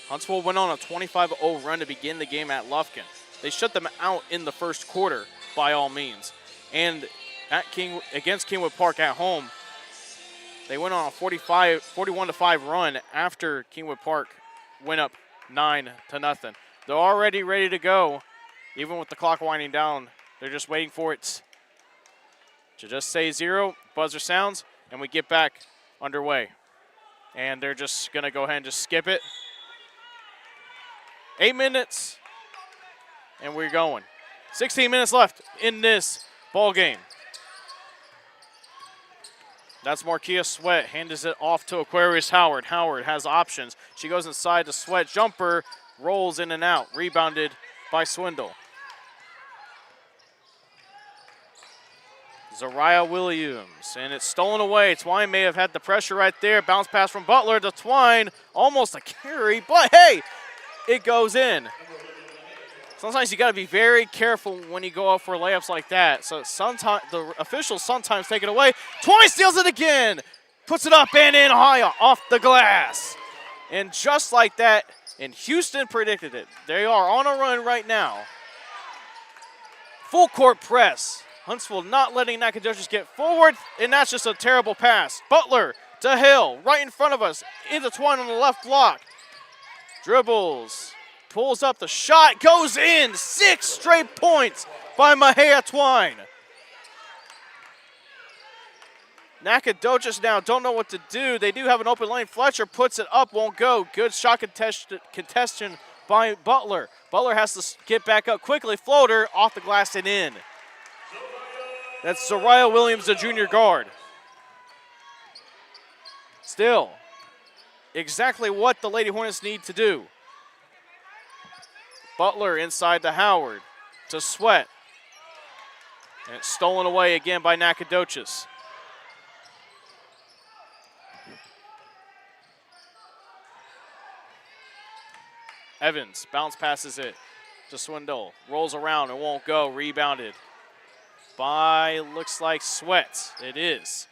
A: Huntsville went on a 25-0 run to begin the game at Lufkin. They shut them out in the first quarter by all means. And against Kingwood Park at home, They went on a 41-5 run after Kingwood Park went up 9-0. They're already ready to go, even with the clock winding down. They're just waiting for it to just say 0. Buzzer sounds, and we get back underway. And they're just going to go ahead and just skip it. 8 minutes, and we're going. 16 minutes left in this ball game. That's Marquia Sweat, hands it off to Aquarius Howard. Howard has options. She goes inside to Sweat. Jumper rolls in and out. Rebounded by Swindle. Zariah Williams, and it's stolen away. Twine may have had the pressure right there. Bounce pass from Butler to Twine. Almost a carry, but hey, it goes in. Sometimes you got to be very careful when you go out for layups like that. So sometimes the officials sometimes take it away. Twine steals it again. Puts it up and in high off the glass. And just like that, and Houston predicted it. They are on a run right now. Full court press. Huntsville not letting Nacogdoches get forward, and that's just a terrible pass. Butler to Hill, right in front of us, into Twine on the left block. Dribbles, pulls up the shot, goes in. 6 straight points by Mahia Twine. Nacogdoches now don't know what to do. They do have an open lane. Fletcher puts it up, won't go. Good shot contestation by Butler. Butler has to get back up quickly. Floater off the glass and in. That's Zariah Williams, the junior guard. Still, exactly what the Lady Hornets need to do. Butler inside to Howard, to Sweat. And it's stolen away again by Nacogdoches. Evans bounce passes it to Swindle. Rolls around and won't go. Rebounded by, looks like Sweat. It is.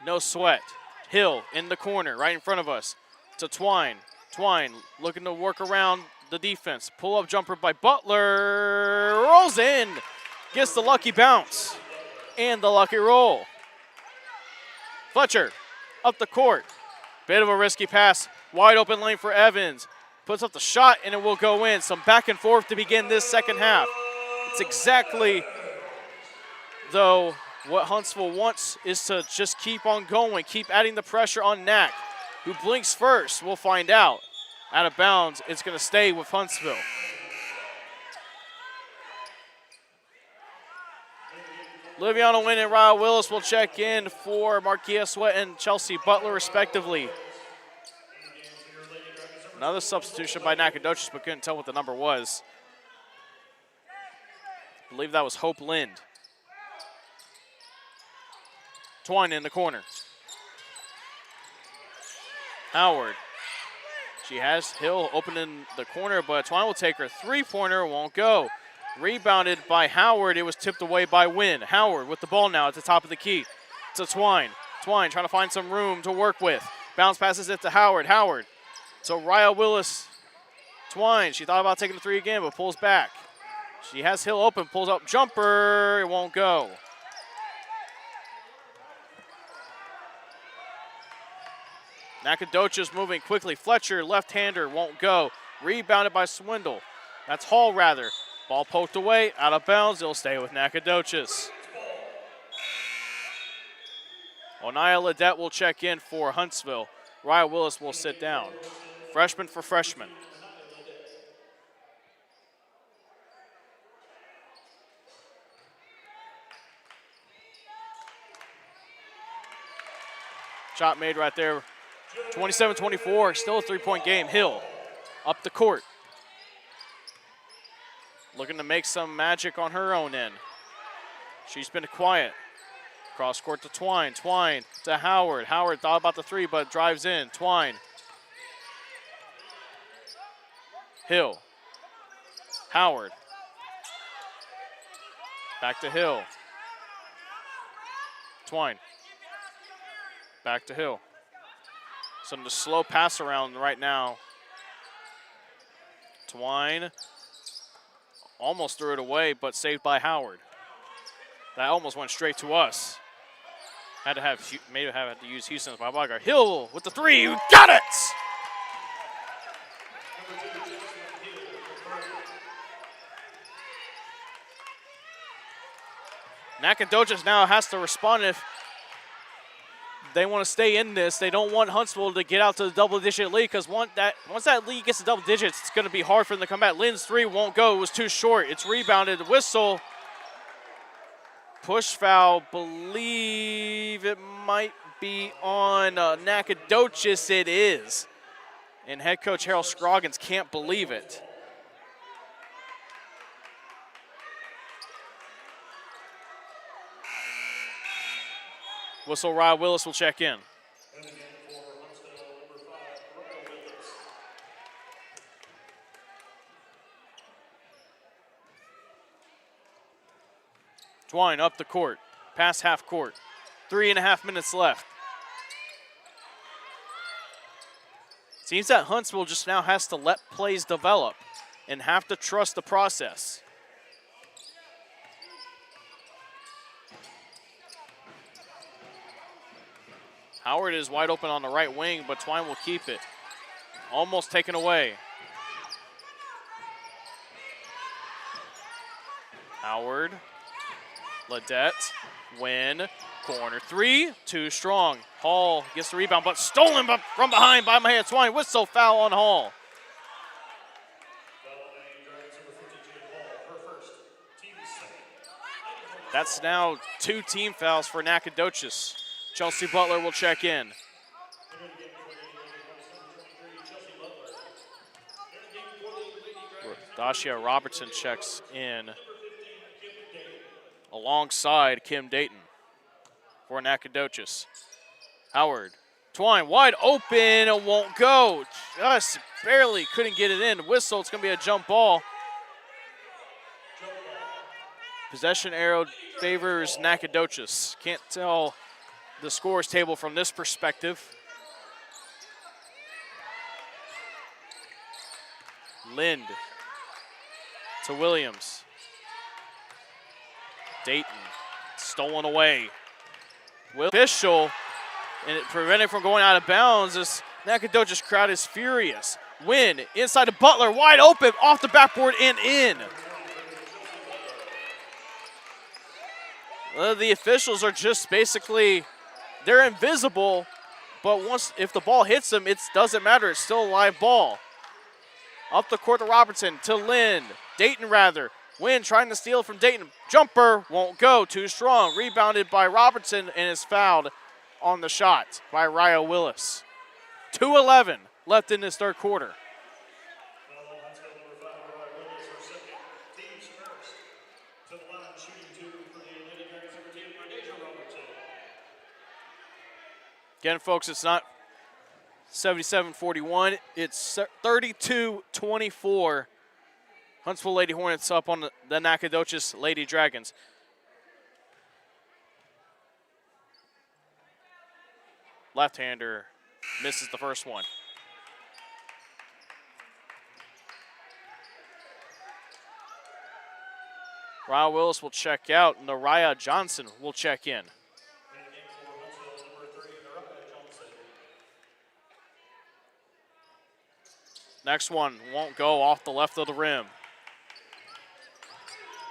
A: No Sweat. Hill in the corner, right in front of us. To Twine. Twine looking to work around the defense. Pull-up jumper by Butler. Rolls in. Gets the lucky bounce. And the lucky roll. Fletcher up the court. Bit of a risky pass. Wide open lane for Evans. Puts up the shot, and it will go in. Some back and forth to begin this second half. It's exactly, though, what Huntsville wants is to just keep on going, keep adding the pressure on Nac, who blinks first. We'll find out. Out of bounds, it's going to stay with Huntsville. Liviana Wynn and Ryle Willis will check in for Marquia Sweat and Chelsea Butler, respectively. Another substitution by Nacogdoches, but couldn't tell what the number was. I believe that was Hope Lind. Twine in the corner. Howard. She has Hill open in the corner, but Twine will take her three-pointer, won't go. Rebounded by Howard. It was tipped away by Wynn. Howard with the ball now at the top of the key. To Twine. Twine trying to find some room to work with. Bounce passes it to Howard. Howard. So Raya Willis. Twine. She thought about taking the three again, but pulls back. She has Hill open, pulls up jumper. It won't go. Nacogdoches moving quickly. Fletcher, left-hander, won't go. Rebounded by Swindle. That's Hall, rather. Ball poked away, out of bounds. It'll stay with Nacogdoches. Onaya Ledette will check in for Huntsville. Raya Willis will sit down. Freshman for freshman. Shot made right there. 27-24, still a three-point game. Hill up the court. Looking to make some magic on her own end. She's been quiet. Cross court to Twine. Twine to Howard. Howard thought about the three, but drives in. Twine. Hill. Howard. Back to Hill. Twine. Back to Hill. Some slow pass around right now. Twine almost threw it away, but saved by Howard. That almost went straight to us. Maybe have to use Houston's by blocker. Hill with the three. Got it! Nacogdoches now has to respond if they want to stay in this. They don't want Huntsville to get out to the double-digit lead because once that lead gets to double digits, it's going to be hard for them to come back. Lynn's three won't go. It was too short. It's rebounded. Whistle. Push foul. Believe it might be on Nacogdoches. It is. And head coach Harold Scroggins can't believe it. Whistle, Ryan Willis will check in. Twine up the court, past half court. 3.5 minutes left. Seems that Huntsville just now has to let plays develop and have to trust the process. Howard is wide open on the right wing, but Twine will keep it. Almost taken away. Howard, Ledette, Wynn, corner three, too strong. Hall gets the rebound, but stolen from behind by Mahia Twine. Whistle, foul on Hall. That's now 2 team fouls for Nacogdoches. Chelsea Butler will check in. Dacia Robertson checks in alongside Kim Dayton for Nacogdoches. Howard, Twine wide open and won't go. Just barely couldn't get it in. Whistle, it's going to be a jump ball. Possession arrow favors Nacogdoches. Can't tell the scores table from this perspective. Lind to Williams. Dayton stolen away. Official, and it prevented from going out of bounds. This Nacogdoches crowd is furious. Wynn inside to Butler, wide open, off the backboard and in. The officials are just basically, they're invisible, but if the ball hits them, it doesn't matter. It's still a live ball. Up the court to Robertson, to Lind. Dayton rather. Wynn trying to steal from Dayton. Jumper won't go, too strong. Rebounded by Robertson and is fouled on the shot by Ryo Willis. 2:11 left in this third quarter. Again, folks, it's not 77-41. It's 32-24. Huntsville Lady Hornets up on the Nacogdoches Lady Dragons. Left-hander misses the first one. Ryan Willis will check out, and Naraya Johnson will check in. Next one won't go, off the left of the rim.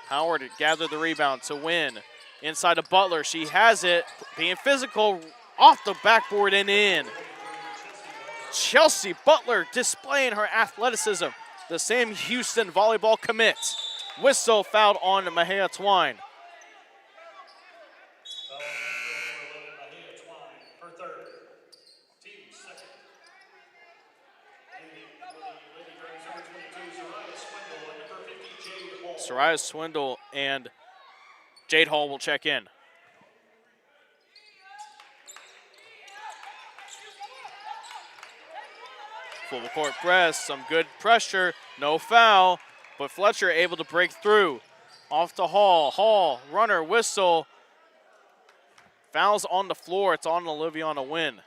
A: Howard gathered the rebound to Wynn. Inside to Butler. She has it, being physical, off the backboard and in. Chelsea Butler displaying her athleticism. The same Houston volleyball commit. Whistle, fouled on Mahia Twine. Soraya Swindle and Jade Hall will check in. Full court press, some good pressure, no foul, but Fletcher able to break through. Off to Hall. Hall, runner, whistle. Fouls on the floor. It's on Oliviana Wynn.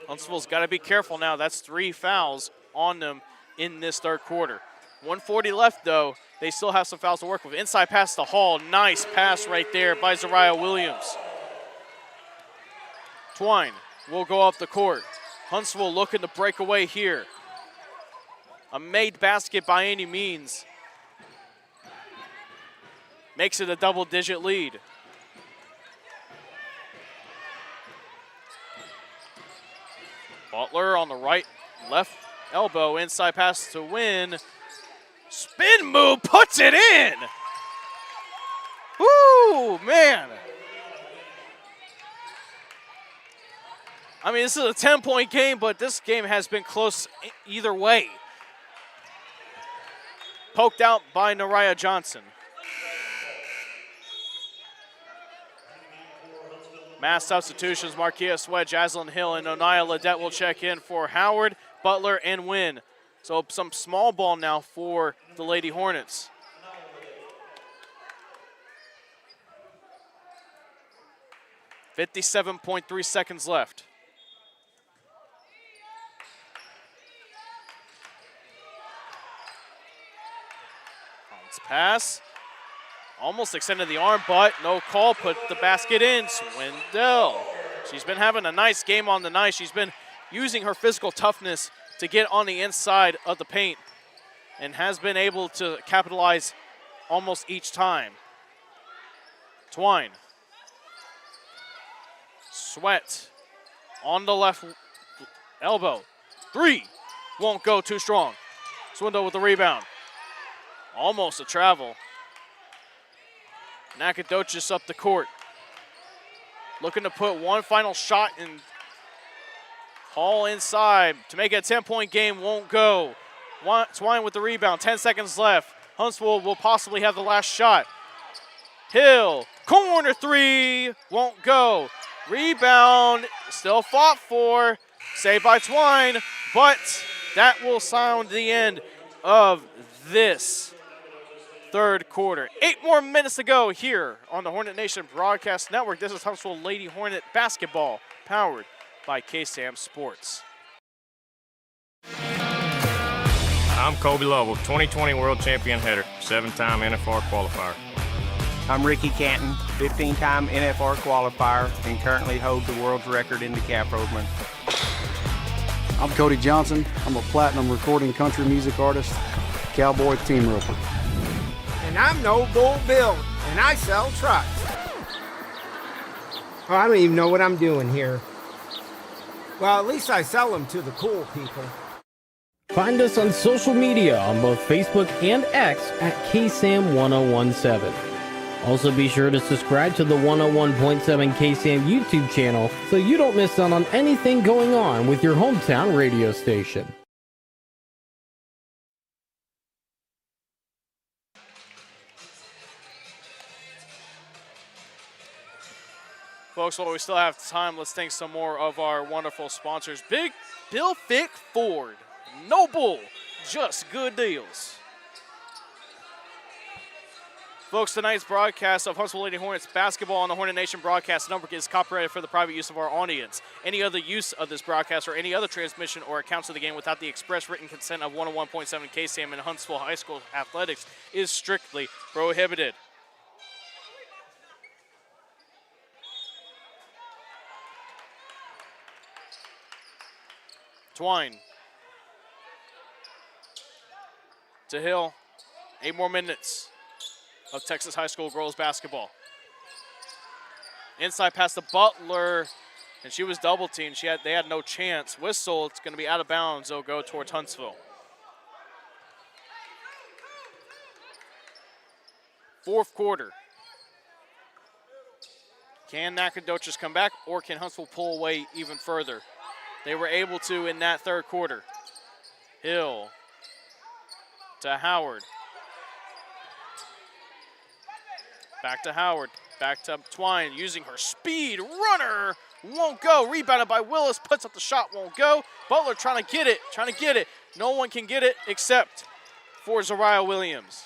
A: Huntsville's got to be careful now. That's 3 fouls on them in this third quarter. 1:40 left, though. they still have some fouls to work with. Inside pass to Hall. Nice pass right there by Zariah Williams. Twine will go up the court. Huntsville looking to break away here. A made basket by any means. Makes it a double-digit lead. Butler on the right, left elbow, inside pass to Win. Spin move, puts it in. Woo, man. I mean, this is a 10-point game, but this game has been close either way. Poked out by Nariah Johnson. Mass substitutions, Marquia Sweat, Jaslyn Hill, and Onaya Ledette will check in for Howard, Butler, and Wynn. So some small ball now for the Lady Hornets. .3 seconds left. Collins pass. Almost extended the arm, but no call. Put the basket in. Swindell. She's been having a nice game on the night. She's been using her physical toughness to get on the inside of the paint and has been able to capitalize almost each time. Twine. Sweat on the left elbow. Three. Won't go, too strong. Swindell with the rebound. Almost a travel. Nacogdoches up the court. Looking to put one final shot in. Hall inside to make it a 10-point game, won't go. Twine with the rebound, 10 seconds left. Huntsville will possibly have the last shot. Hill, corner three, won't go. Rebound, still fought for. Saved by Twine, but that will sound the end of this third quarter. 8 more minutes to go here on the Hornet Nation Broadcast Network. This is Huntsville Lady Hornet basketball, powered by KSAM Sports.
D: I'm Kobe Lovell, 2020 World Champion header, 7-time NFR qualifier.
E: I'm Ricky Canton, 15-time NFR qualifier, and currently hold the world's record in the cap roadman.
F: I'm Cody Johnson. I'm a platinum recording country music artist, cowboy team roper.
G: And I'm No Bull Bill, and I sell trucks. Oh, I don't even know what I'm doing here. Well, at least I sell them to the cool people.
J: Find us on social media on both Facebook and X at KSAM-1017. Also be sure to subscribe to the 101.7 KSAM YouTube channel so you don't miss out on anything going on with your hometown radio station.
A: Folks, while we still have time, let's thank some more of our wonderful sponsors. Big Bill Fick Ford. No bull, just good deals. Folks, tonight's broadcast of Huntsville Lady Hornets basketball on the Hornet Nation Broadcast Network is copyrighted for the private use of our audience. Any other use of this broadcast or any other transmission or accounts of the game without the express written consent of 101.7 KSAM and Huntsville High School Athletics is strictly prohibited. Twine. To Hill. 8 more minutes of Texas High School girls basketball. Inside pass to Butler, and she was double teamed. They had no chance. Whistle, it's going to be out of bounds. They'll go towards Huntsville. Fourth quarter. Can Nacogdoches come back, or can Huntsville pull away even further? They were able to in that third quarter. Hill to Howard. Back to Howard. Back to Twine using her speed. Runner won't go. Rebounded by Willis. Puts up the shot. Won't go. Butler trying to get it. No one can get it except for Zariah Williams.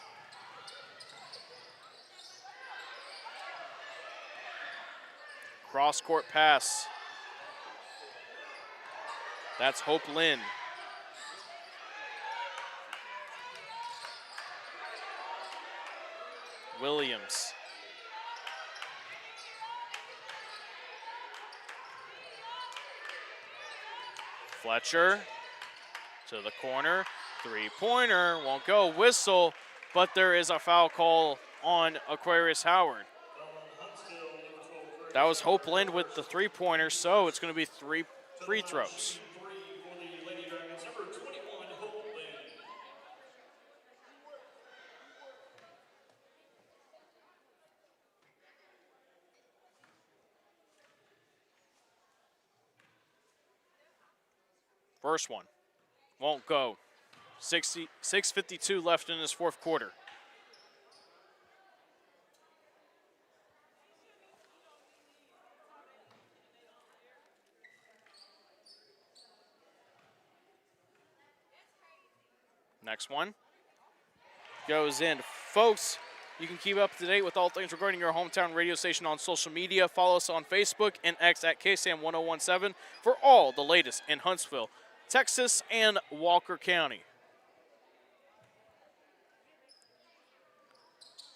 A: Cross-court pass. That's Hope Lynn. Williams. Fletcher to the corner. Three-pointer won't go. Whistle, but there is a foul call on Aquarius Howard. That was Hope Lind with the three-pointer, so it's going to be 3 free throws. First one won't go. 6:52 left in this fourth quarter. Next one goes in. Folks, you can keep up to date with all things regarding your hometown radio station on social media. Follow us on Facebook and X at KSAM-1017 for all the latest in Huntsville, Texas, and Walker County.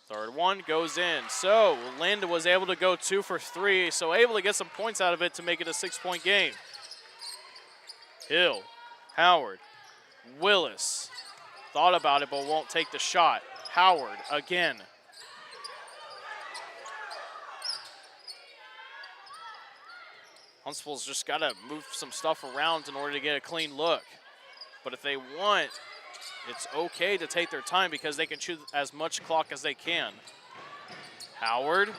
A: Third one goes in. So Lind was able to go 2 for 3, so able to get some points out of it to make it a 6-point game. Hill, Howard, Willis. Thought about it, but won't take the shot. Howard again. Huntsville's just got to move some stuff around in order to get a clean look. But if they want, it's okay to take their time because they can chew as much clock as they can. Howard.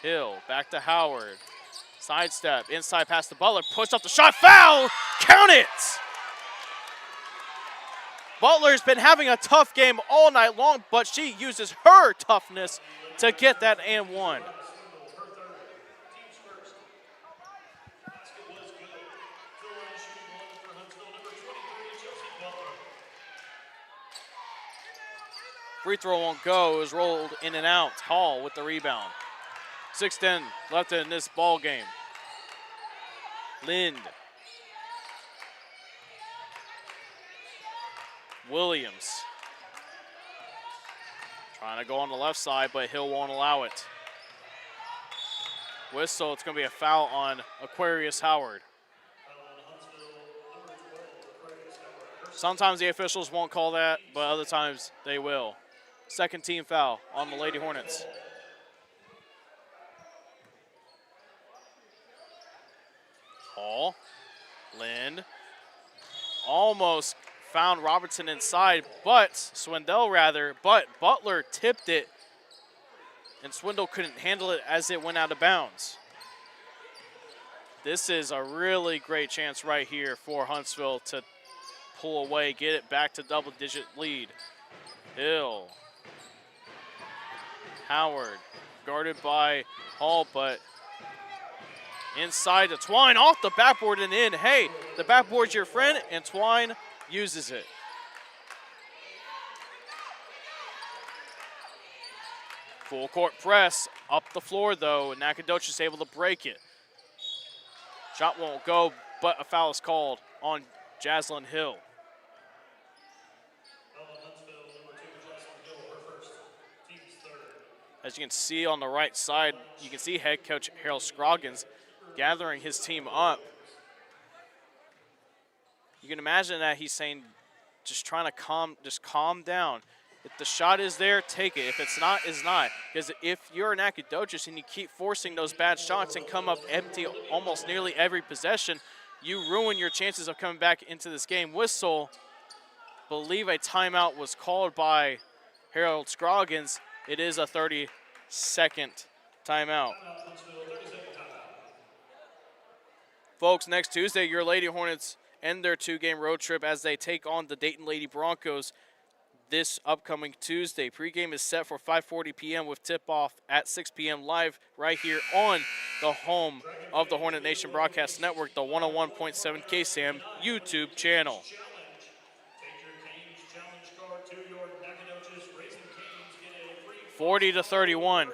A: Hill, back to Howard. Sidestep, inside pass to Butler, push up the shot, foul, count it! Butler's been having a tough game all night long, but she uses her toughness to get that and one. Free throw won't go. It was rolled in and out. Hall with the rebound. 6:10 left in this ball game. Lind. Williams. Trying to go on the left side, but Hill won't allow it. Whistle, it's going to be a foul on Aquarius Howard. Sometimes the officials won't call that, but other times they will. Second team foul on the Lady Hornets. Hall, Lind, almost found Robertson inside, but Butler tipped it, and Swindle couldn't handle it as it went out of bounds. This is a really great chance right here for Huntsville to pull away, get it back to double-digit lead. Hill. Howard, guarded by Hall, but inside to Twine, off the backboard and in. Hey, the backboard's your friend, and Twine uses it. Full court press, up the floor though, and Nacogdoches is able to break it. Shot won't go, but a foul is called on Jaslyn Hill. As you can see on the right side, you can see head coach Harold Scroggins gathering his team up. You can imagine that he's saying, just trying to calm down. If the shot is there, take it. If it's not, it's not. Because if you're Nacogdoches and you keep forcing those bad shots and come up empty almost nearly every possession, you ruin your chances of coming back into this game. Whistle, believe a timeout was called by Harold Scroggins. It is a 30-second timeout. Folks, next Tuesday, your Lady Hornets end their 2-game road trip as they take on the Dayton Lady Broncos this upcoming Tuesday. Pregame is set for 5:40 p.m. with tip-off at 6 p.m. live right here on the home of the Hornet Nation Broadcast Network, the 101.7 KSAM YouTube channel. 40-31.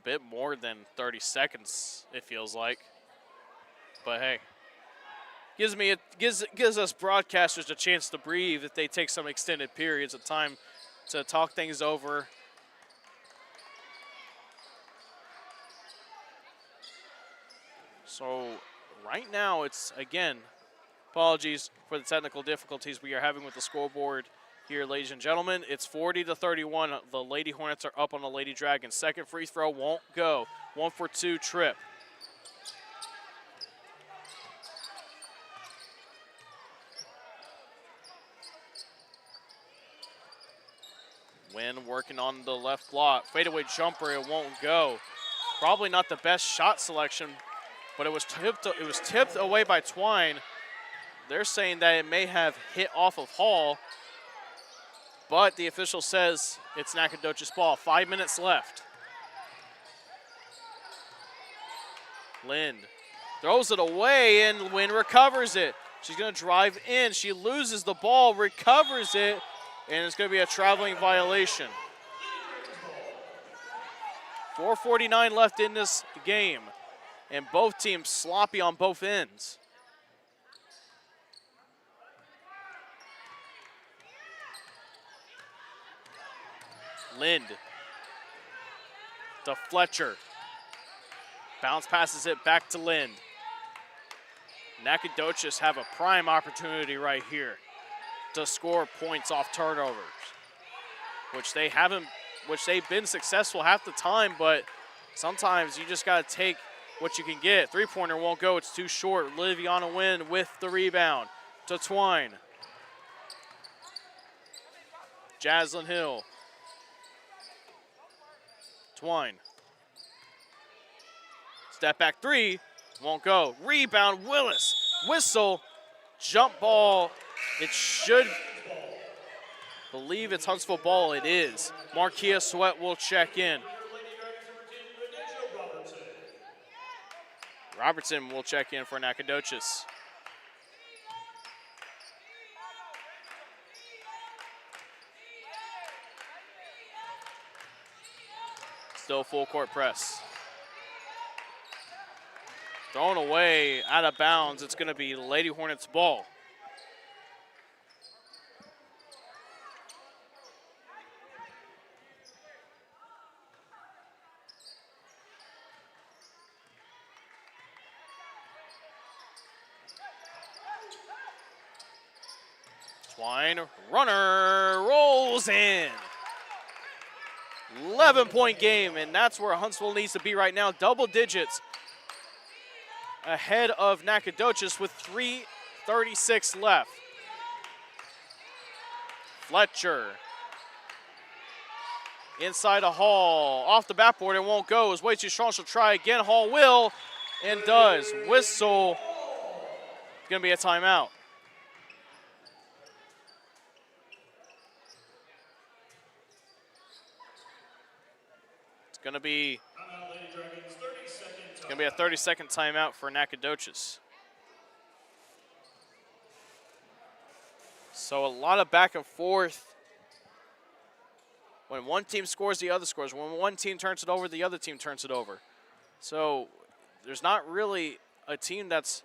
A: bit more than 30 seconds, it feels like. But hey, gives us broadcasters a chance to breathe if they take some extended periods of time to talk things over. So right now it's, again, apologies for the technical difficulties we are having with the scoreboard here, ladies and gentlemen. It's 40-31. The Lady Hornets are up on the Lady Dragons. Second free throw won't go. 1 for 2 trip. Wynn working on the left block. Fadeaway jumper, it won't go. Probably not the best shot selection, but it was tipped away by Twine. They're saying that it may have hit off of Hall, but the official says it's Nacogdoches ball. 5 minutes left. Lind throws it away, and Wynn recovers it. She's going to drive in. She loses the ball, recovers it, and it's going to be a traveling violation. 4:49 left in this game, and both teams sloppy on both ends. Lind to Fletcher. Bounce passes it back to Lind. Nacogdoches have a prime opportunity right here to score points off turnovers, which they've been successful half the time, but sometimes you just got to take what you can get. Three-pointer won't go, it's too short. Liviana Wynn with the rebound to Twine. Jaslyn Hill. Twine. Step back three, won't go. Rebound, Willis. Whistle, jump ball. It should, believe it's Huntsville ball, it is. Marquia Sweat will check in. Robertson will check in for Nacogdoches. Still full court press. Thrown away, out of bounds. It's going to be Lady Hornets ball. Twine, runner, rolls in. 11-point game, and that's where Huntsville needs to be right now. Double digits ahead of Nacogdoches with 3:36 left. Fletcher. Inside a Hall. Off the backboard, it won't go. It's way too strong. She'll try again. Hall will and does. Whistle. It's going to be a timeout. It's going to be a 30-second timeout for Nacogdoches. So a lot of back and forth. When one team scores, the other scores. When one team turns it over, the other team turns it over. So there's not really a team that's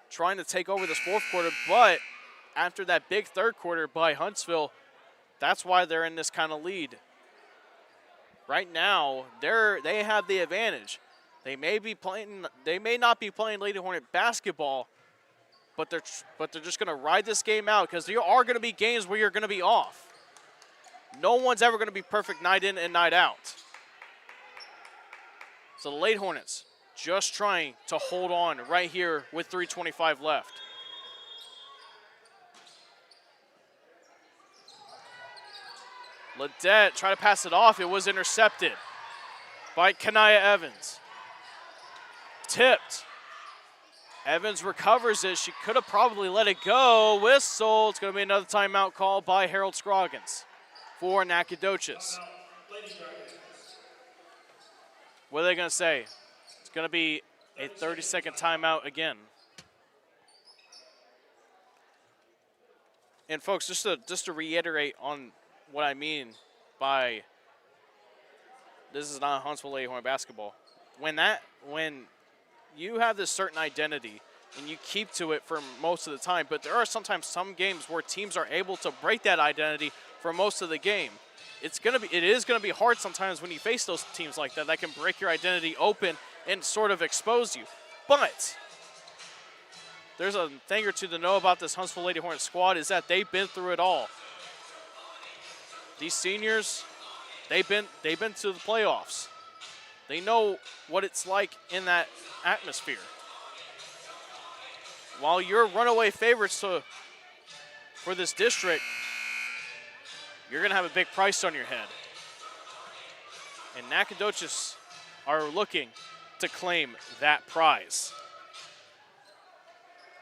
A: trying to take over this fourth quarter, but after that big third quarter by Huntsville, that's why they're in this kind of lead. Right now, they have the advantage. They may not be playing Lady Hornet basketball, but they're just going to ride this game out, because there are going to be games where you're going to be off. No one's ever going to be perfect night in and night out. So the Lady Hornets just trying to hold on right here with 3:25 left. Ledette tried to pass it off. It was intercepted by Kanaya Evans. Tipped. Evans recovers it. She could have probably let it go. Whistle. It's going to be another timeout call by Harold Scroggins for Nacogdoches. What are they going to say? It's going to be a 30-second timeout again. And folks, just to reiterate on what I mean by this is not Huntsville Lady Hornet basketball. When you have this certain identity and you keep to it for most of the time, but there are sometimes some games where teams are able to break that identity for most of the game. It is gonna be hard sometimes when you face those teams like that can break your identity open and sort of expose you. But there's a thing or two to know about this Huntsville Lady Hornet squad is that they've been through it all. These seniors, they've been to the playoffs. They know what it's like in that atmosphere. While you're runaway favorites for this district, you're going to have a big price on your head. And Nacogdoches are looking to claim that prize.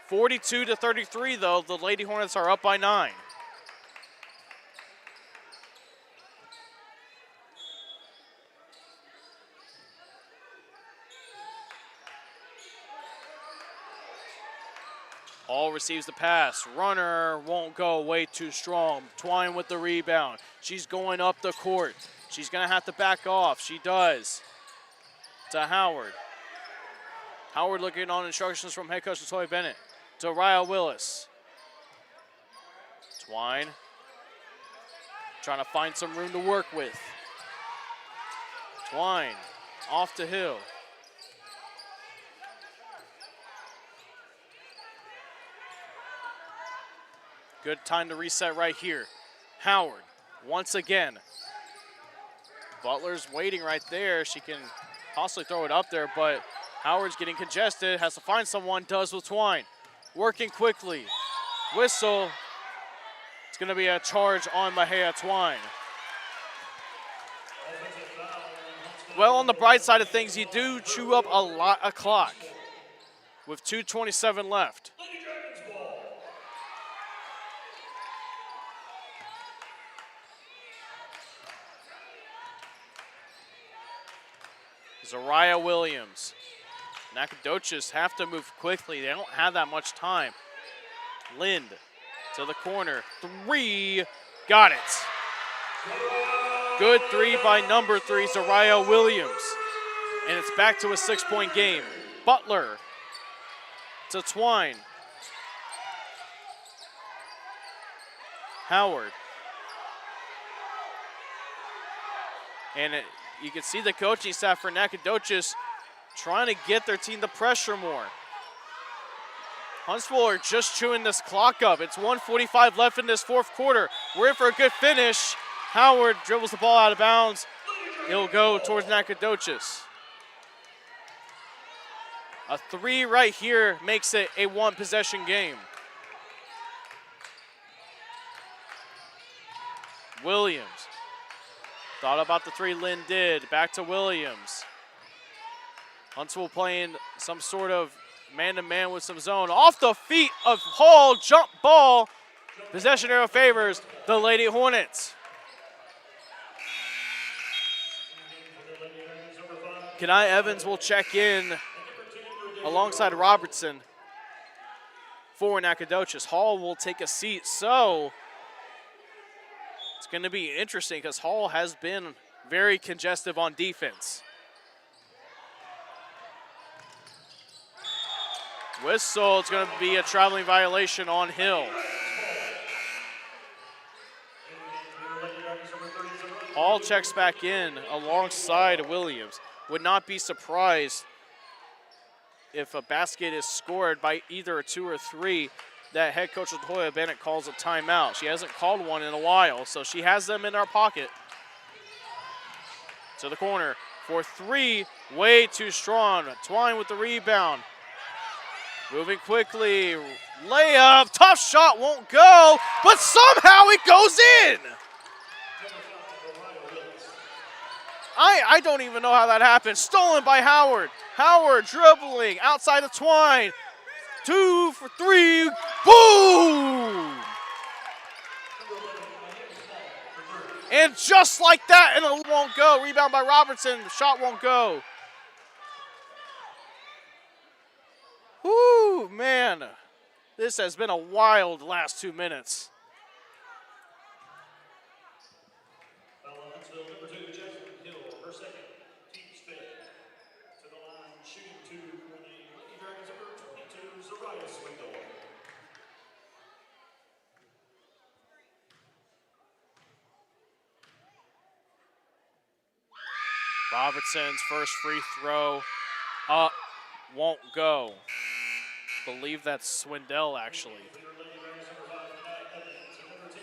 A: 42-33, though, the Lady Hornets are up by 9. Hall receives the pass. Runner won't go, way too strong. Twine with the rebound. She's going up the court. She's going to have to back off. She does. To Howard. Howard looking on instructions from head coach Latoya Bennett. To Raya Willis. Twine. Trying to find some room to work with. Twine. Off to Hill. Good time to reset right here. Howard, once again. Butler's waiting right there. She can possibly throw it up there, but Howard's getting congested, has to find someone, does with Twine. Working quickly. Whistle. It's going to be a charge on Mahia Twine. Well, on the bright side of things, you do chew up a lot of clock with 2:27 left. Zariah Williams. Nacogdoches have to move quickly. They don't have that much time. Lind to the corner. 3. Got it. Good 3 by number 3, Zariah Williams. And it's back to a 6-point game. Butler to Twine. Howard. And you can see the coaching staff for Nacogdoches trying to get their team to pressure more. Huntsville are just chewing this clock up. It's 1:45 left in this fourth quarter. We're in for a good finish. Howard dribbles the ball out of bounds. It'll go towards Nacogdoches. A 3 right here makes it a 1-possession game. Williams. Thought about the 3 Lynn did. Back to Williams. Huntsville playing some sort of man-to-man with some zone. Off the feet of Hall, jump ball. Possession arrow favors the Lady Hornets. Kenai Evans will check in alongside Robertson for Nacogdoches. Hall will take a seat, so it's going to be interesting because Hall has been very congestive on defense. Whistle, it's going to be a traveling violation on Hill. Hall checks back in alongside Williams. Would not be surprised if a basket is scored by either a 2 or 3 that head coach Latoya Bennett calls a timeout. She hasn't called one in a while, so she has them in her pocket. To the corner for 3, way too strong. Twine with the rebound. Moving quickly, layup, tough shot, won't go, but somehow it goes in. I don't even know how that happened. Stolen by Howard. Howard dribbling outside of Twine. 2 for 3, boom! And just like that, and it won't go. Rebound by Robertson, the shot won't go. Whoo, man. This has been a wild last 2 minutes.
K: her second, team's fifth. To the line, shooting two for the Lady Dragons, number 22, Zariah Swindle.
A: Robertson's first free throw up, won't go. Believe that's Swindell, actually.